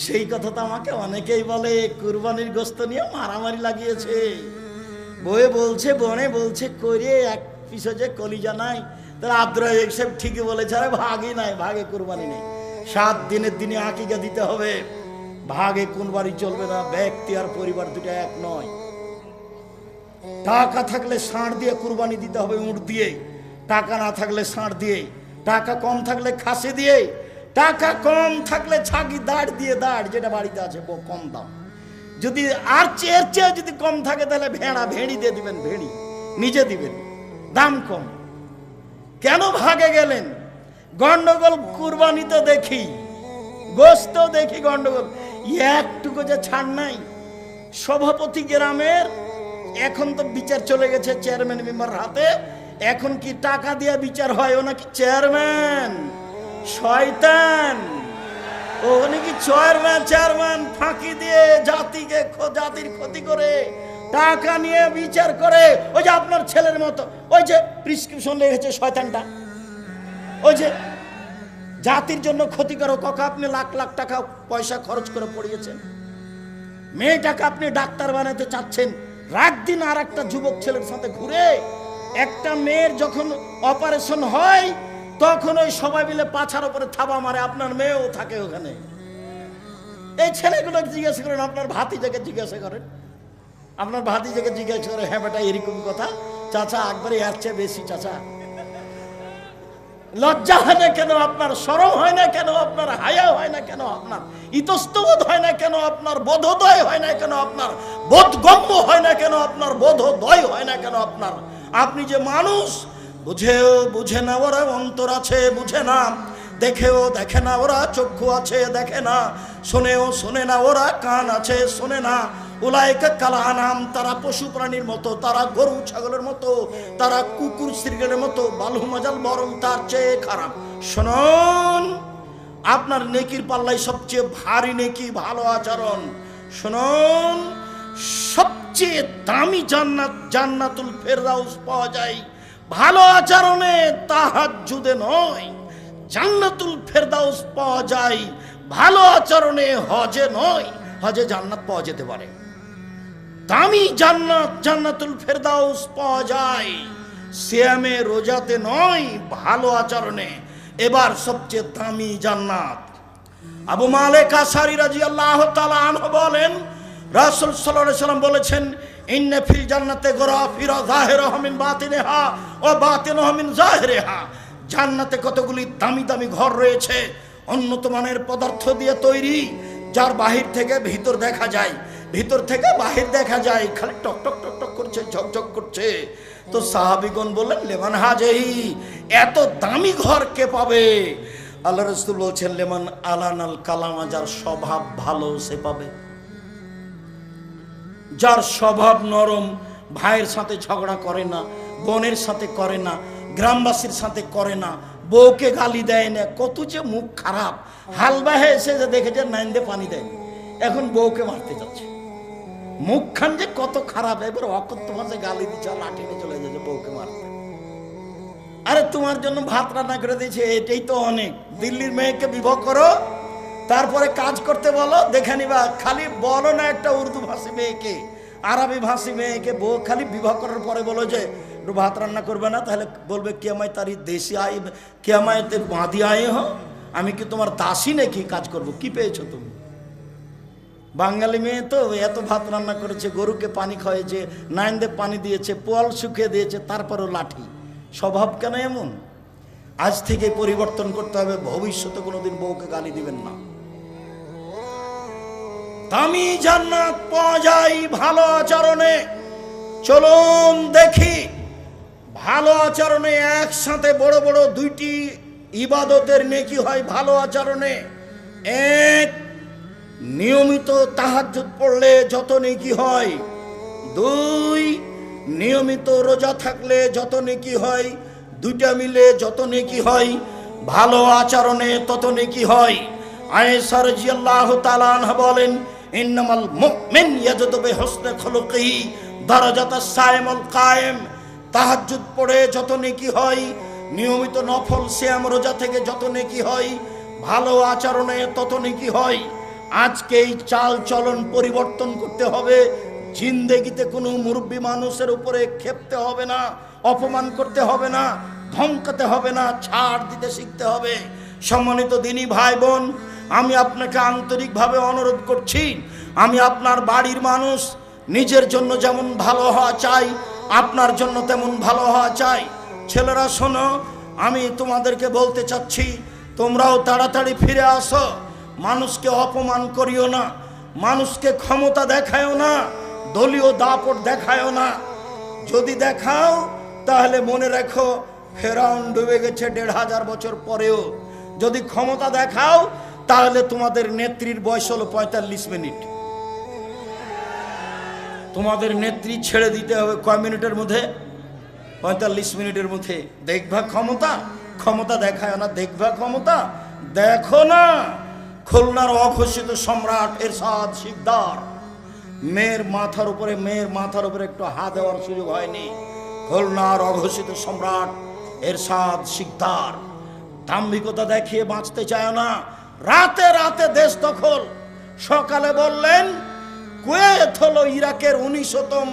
সেই কথা তো আমাকে অনেকেই বলে, কুরবানির গোস্ত নিয়ে মারামারি লাগিয়েছে। বয়ে বলছে, বনে বলছে, করে এক পিছে যে কলিজা নাই। তার আব্দুর রাজ্জাক ঠিকই বলেছে, আরে ভাগই নাই, ভাগে কুরবানি নেই। 7 দিনের দিনে আকিকা দিতে হবে, ভাগে কোন বাড়ি চলবে না। ব্যক্তি আর পরিবার দুটো এক নয়। টাকা থাকলে ষাঁড় দিয়ে কুরবানি দিতে হবে, উট দিয়ে। টাকা না থাকলে ষাঁড় দিয়ে, টাকা কম থাকলে খাসি দিয়ে, টাকা কম থাকলে ছাগি দাঁড় দিয়ে, দাঁড় যেটা বাড়িতে আছে কম দাম। যদি আর চেয়ে চেয়ে যদি কম থাকে তাহলে ভেড়া, ভেড়ি দিয়ে দিবেন, ভেড়ি নিজে দিবেন, দাম কম। কেন ভাগে গেলেন? গন্ডগোল কুরবানিতে দেখি, গোস্ত দেখি গন্ডগোল। একটুকু যে ছাড় নাই। সভাপতি গ্রামের এখন তো বিচার চলে গেছে চেয়ারম্যান মেম্বার হাতে। এখন কি টাকা দিয়ে বিচার হয়? ও নাকি চেয়ারম্যান, শয়তান। ও নাকি চেয়ারম্যান ফাঁকি দিয়ে জাতিকে, জাতির ক্ষতি করে টাকা নিয়ে বিচার করে। ওই যে আপনার ছেলের মতো, ওই যে প্রিসক্রিপশন লেগেছে শয়তানটা, ওই যে জাতির জন্য ক্ষতিকারক। আপনি লাখ লাখ টাকা পয়সা খরচ করে পড়িয়েছেন, মেয়েটাকে আপনি ডাক্তার বানাতে চাচ্ছেন, রাত দিন আর একটা যুবক ছেলের সাথে ঘুরে। একটা মেয়ের যখন অপারেশন হয় তখন ওই সবাই মিলে পাছার উপরে থাবা মারে, আপনার মেয়েও থাকে ওখানে। এই ছেলেগুলো জিজ্ঞাসা করেন, আপনার ভাতিজাকে জিজ্ঞাসা করেন, আপনার ভাতিজাকে জিজ্ঞাসা করে, হ্যাঁ বেটা এরকম কথা। চাচা একবারে এর চেয়ে বেশি। চাচা লজ্জা হয় না কেন? আপনার শরম হয় না কেন? আপনার হায়া হয় না কেন? আপনার ইতস্তবোধ হয় না কেন? আপনার বোধোদয় হয় না কেন? আপনার বোধগম্য হয় না কেন? আপনার বোধোদয় হয় না কেন? আপনার, আপনি যে মানুষ, বুঝেও বুঝে না ওরা, অন্তর আছে বুঝে না, দেখেও দেখে না ওরা, চক্ষু আছে দেখে না, শোনেও শোনে না ওরা, কান আছে শোনে না। উলাইকা কালা আনাম, তারা পশু প্রাণীর মতো, তারা গরু ছাগলের মতো, তারা কুকুর শৃগালের মতো। বালহু মাজাল, বরং তার চেয়ে খারাপ। শুনুন, আপনার নেকির পাল্লায় সবচেয়ে ভারী নেকি ভালো আচরণ। শুনুন, সবচেয়ে দামি জান্নাত জান্নাতুল ফেরদাউস পাওয়া যায় ভালো আচরণে, তাহাজ্জুদে নয়। জান্নাতুল ফেরদাউস পাওয়া যায় ভালো আচরণে, হজে নয়। হজে জান্নাত পাওয়া যেতে পারে, দামি জান্নাত জান্নাতুল ফেরদাউস পাওয়া যায় সিয়ামে রোজাতে নয়, ভালো আচরণে। এবার সবচেয়ে দামি জান্নাত আবু মালিক আশআরী রাদিয়াল্লাহু তাআলা আনহু বলেন, রাসূল সাল্লাল্লাহু আলাইহি ওয়াসাল্লাম বলেছেন, ইন্না ফিল জান্নাতে গরাফিরা যাহিরুহা মিন বাতিনিহা ওয়া বাতিনুহা মিন যাহিরিহা। জান্নাতে কতগুলি দামি দামি ঘর রয়েছে, উন্নত মানের পদার্থ দিয়ে তৈরি, যার বাহির থেকে ভিতর দেখা যায়, ভিতর থেকে বাহির দেখা যায়, খালি টক টক টক টক করছে, ঝকঝক করছে। তো সাহাবীগণ বললেন, লেমান হাজেহি, এত দামি ঘর কে পাবে? আল্লাহ রাসূল বলছেন, লেমান আলানাল কালামা, যার স্বভাব ভালো সে পাবে। যার স্বভাব নরম, ভাইয়ের সাথে ঝগড়া করে না, বোনের সাথে করে না, গ্রামবাসীর সাথে করে না, বউকে গালি দেয় না, কত যে মুখ খারাপ। হালবাহে এসে যে দেখেছে নাইন্দে পানি দেয়, এখন বউকে মারতে যাচ্ছে, মুখখান যে কত খারাপ। এবার অকথ্য ভাষায় গালি দিচ্ছে, লাঠি নিয়ে চলে যাচ্ছে বউকে মারতে। আরে তোমার জন্য ভাত রান্না করে দিয়েছে, এটাই তো অনেক। দিল্লির মেয়েকে বিবাহ করো, তারপরে কাজ করতে বলো, দেখে নিবা। খালি বলো না একটা উর্দু ভাষী মেয়েকে, আরবি ভাষী মেয়েকে বউ খালি বিবাহ করার পরে বলো যে একটু ভাত রান্না করবে না, তাহলে বলবে কে আমায় তারি দেশি আয়, কে আমায় বাঁধি আয় হ, আমি কি তোমার দাসী নাকি কাজ করবো? কি পেয়েছো তুমি? বাঙালি মেয়ে তো এত ভাত রান্না করেছে, গরুকে পানি খাওয়াইছে, নাইন্দে পানি দিয়েছে, পোয়াল শুকিয়ে দিয়েছে, তারপরও লাঠি। স্বভাব কেন এমন? আজ থেকে পরিবর্তন করতে হবে, ভবিষ্যতে কোনোদিন বউকে গালি দিবেন না। দামি জান্নাত পাওয়া যায় ভালো আচরণে। চলুন দেখি ভালো আচরণে একসাথে বড় বড় দুইটি ইবাদতের নেকি হয় ভালো আচরণে। এক, নিয়মিত তাহাজ্জুদ পড়লে যত নেকি হয়। দুই, নিয়মিত রোজা থাকলে যত নেকি হয়। দুইটা মিলে যত নেকি হয়, ভালো আচরণে তত নেকি হয়। আয়েশা রাদিয়াল্লাহু তাআলা আনহা বলেন, ইন্নামাল মুমিন ইয়াজদু বিহুসনি খুলুকিহি দারাজাতাস সাইমুল কায়েম। তাহাজ্জুদ পড়ে যত নেকি হয়, নিয়মিত নফল সিয়াম রোজা থেকে যত নেকি হয়, ভালো আচরণে তত নেকি হয়। আজকে এই চাল চলন পরিবর্তন করতে হবে। জিন্দেগিতে কোনো মুরব্বী মানুষের উপরে ক্ষেপতে হবে না, অপমান করতে হবে না, ধমকাতে হবে না, ছাড় দিতে শিখতে হবে। সম্মানিত দিনী ভাই বোন, আমি আপনাকে আন্তরিকভাবে অনুরোধ করছি, আমি আপনার বাড়ির মানুষ, নিজের জন্য যেমন ভালো হওয়া চাই, আপনার জন্য তেমন ভালো হওয়া চাই। ছেলেরা শোনো, আমি তোমাদেরকে বলতে চাচ্ছি, তোমরাও তাড়াতাড়ি ফিরে আসো। মানুষকে অপমান করিও না, মানুষকে ক্ষমতা দেখায়ও না, দলীয় দাপট দেখায়ও না। যদি দেখাও তাহলে মনে রেখো, ফেরাউন ডুবে গেছে ১৫০০ বছর পরেও। যদি ক্ষমতা দেখাও তাহলে তোমাদের নেত্রীর বয়স হলো ৪৫ মিনিট। তোমাদের নেত্রী ছেড়ে দিতে হবে কয় মিনিটের মধ্যে? ৪৫ মিনিটের মধ্যে। দেখবা ক্ষমতা, ক্ষমতা দেখায় না, দেখবা ক্ষমতা দেখো না। খুলনার অঘোষিত সম্রাট এরশাদ শিকদার, মেয়ের মাথার উপরে একটু হাত দেওয়ার সুযোগ হয়নি। খুলনার অঘোষিত সম্রাট এরশাদ শিকদার দাম্ভিকতা দেখিয়ে বাঁচতে চায় না, রাতে রাতে দেশ দখল। সকালে বললেন কুয়েত হলো ইরাকের ১৯০০তম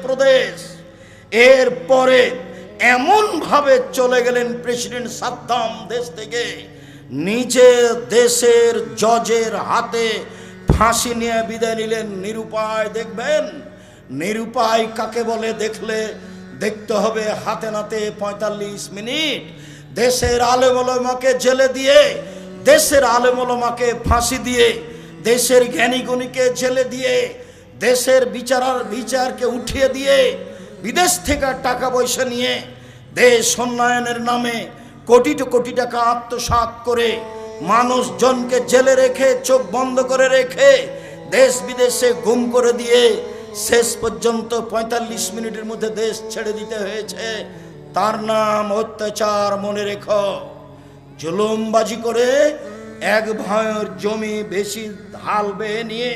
প্রদেশ। এরপরে এমন ভাবে চলে গেলেন প্রেসিডেন্ট সাদ্দাম দেশ থেকে, নিজে দেশের জজের হাতে ফাঁসি নিয়ে বিদায় নিলেন। নিরুপায়। দেখবেন নিরুপায় কাকে বলে দেখতে হবে হাতে নাতে ৪৫ মিনিট। দেশের আলেম ওলামাকে জেলে দিয়ে, দেশের আলেম ওলামাকে ফাঁসি দিয়ে, দেশের জ্ঞানী গুণীকে জেলে দিয়ে, দেশের বিচারকে উঠিয়ে দিয়ে, বিদেশ থেকে টাকা পয়সা নিয়ে দেশ উন্নয়নের নামে কোটি কোটি টাকা আত্মসাৎ করে, মানুষজনকে জেলে রেখে, চোখ বন্ধ করে রেখে, দেশ বিদেশে গুম করে দিয়ে শেষ পর্যন্ত ৪৫ মিনিটের মধ্যে দেশ ছেড়ে দিতে হয়েছে। তার নাম অত্যাচার। মনে রেখো, জুলুমবাজি করে এক ভাইয়ের জমি বেশি হাল বেয়ে নিয়ে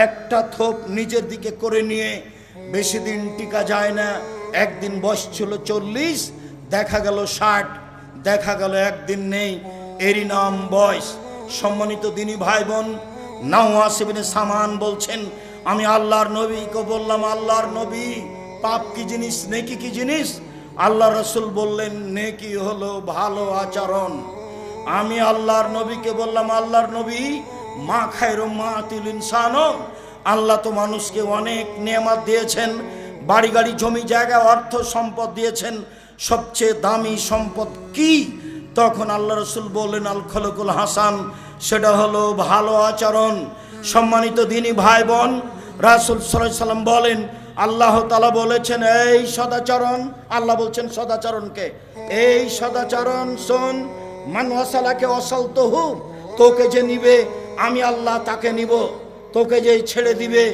একটা থোপ নিজের দিকে করে নিয়ে বেশি দিন টিকা যায় না। একদিন বয়স ছিল 40, দেখা গেল 60, দেখা গেল একদিন নেই, এরই নাম বয়স। সম্মানিত দিনী ভাই বোন, নাওয়াস ইবনে সামান বলছেন, আমি আল্লাহর নবীকে বললাম, আল্লাহর নবী, পাপ কি জিনিস, নেকি কি জিনিস? আল্লাহ রাসূল বললেন, নেকি হলো ভালো আচরণ। আমি আল্লাহর নবীকে বললাম, আল্লাহর নবী, মা খায়রু মাতিল ইনসান, আল্লাহ তো মানুষকে অনেক নেয়ামত দিয়েছেন, বাড়ি গাড়ি জমি জায়গা অর্থ সম্পদ দিয়েছেন, সবচেয়ে দামি সম্পদ কি? তখন আল্লাহ রাসূল বললেন, আল খলকুল হাসান, সেটা হলো ভালো আচরণ। সম্মানিত দিনী ভাই বোন, রাসূল সাল্লাল্লাহু আলাইহি সাল্লাম বলেন, আল্লাহ তাআলা বলেছেন এই সদাচরণ, আল্লাহ বলছেন সদাচরণকে, এই সদাচরণ শোন, মান ওয়াসালাকে ওয়াসালতুহু, তোকে যে নিবে আমি আল্লাহ তাকে নিব, তোকে যে ছেড়ে দিবে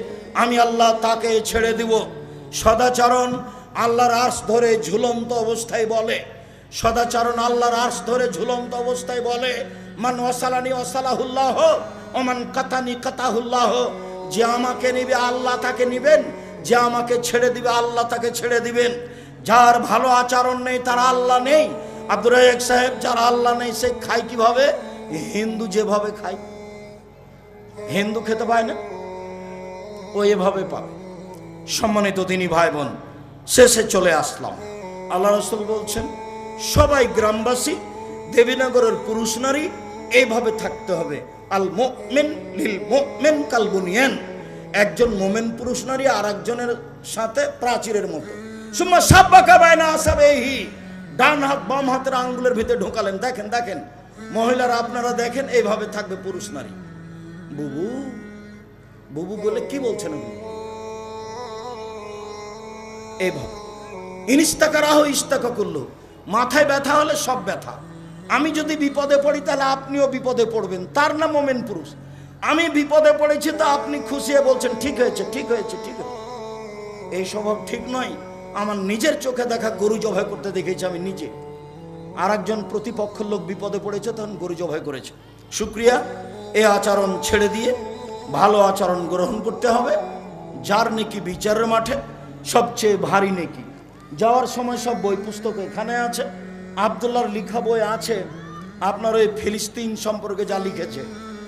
আমি আল্লাহ তাকে ছেড়ে দিব। সদাচরণ আল্লাহর আরশ ধরে ঝুলন্ত অবস্থায় বলে, সদাচরণ আল্লাহর আরশ ধরে ঝুলন্ত অবস্থায় বলে, মান ওয়াসালানি ওয়াসালাহুল্লাহ ও মান কাতানি কাতাহুল্লাহ, যে আমাকে নিবে আল্লাহ তাকে নিবেন, যে আমাকে ছেড়ে দিবে আল্লাহ তাকে ছেড়ে দিবেন। যার ভালো আচরণ নেই তার আল্লাহ নেই। আব্দুর রাজ্জাক সাহেব, যার আল্লাহ নেই সে খায় কিভাবে? হিন্দু যেভাবে খায়, হিন্দু খেতে পায় না, ও এভাবে পাবে। সম্মানিত দিনী ভাই বোন, শেষে চলে আসলাম। আল্লাহ রাসূল বলছেন, সবাই গ্রামবাসী, দেবীনগরের পুরুষ নারী এইভাবে থাকতে হবে। আল মুমিন লিল মুমিন কাল বুনিয়ান, একজন মোমেন পুরুষ নারী আর একজনের সাথে প্রাচীরের মতো। সুম্মা সাব্বাকা বাইনা আসাবিহি, ডান হাত বাম হাতের আঙ্গুলের ভিতরে ঢোকালেন। দেখেন দেখেন মহিলারা, আপনারা দেখেন, এইভাবে থাকবে পুরুষ নারী। বুবু বুবু বলে কি বলছেন আপনি? এইভাবে ইনিস্তাকারাহ ইস্তাকা করলো, মাথায় ব্যথা হলে সব ব্যথা। আমি যদি বিপদে পড়ি তাহলে আপনিও বিপদে পড়বেন, তার নাম মোমেন পুরুষ। আমি বিপদে পড়েছি তো আপনি খুশিয়ে বলছেন ঠিক হয়েছে ঠিক হয়েছে ঠিক হয়েছে। এই স্বভাব ঠিক নয়। আমার নিজের চোখে দেখা গরু জবাই করতে দেখেছি আমি নিজে। আর একজন প্রতিপক্ষের লোক বিপদে পড়েছে, তখন গরু জবাই করেছে। শুকরিয়া, এই আচরণ ছেড়ে দিয়ে ভালো আচরণ গ্রহণ করতে হবে। যার নেকি বিচারের মাঠে সবচেয়ে ভারী নেকি। যাওয়ার সময় সব বই পুস্তক এখানে আছে, আব্দুল্লাহর লেখা বই আছে, আপনার ওই ফিলিস্তিন সম্পর্কে যা লিখেছে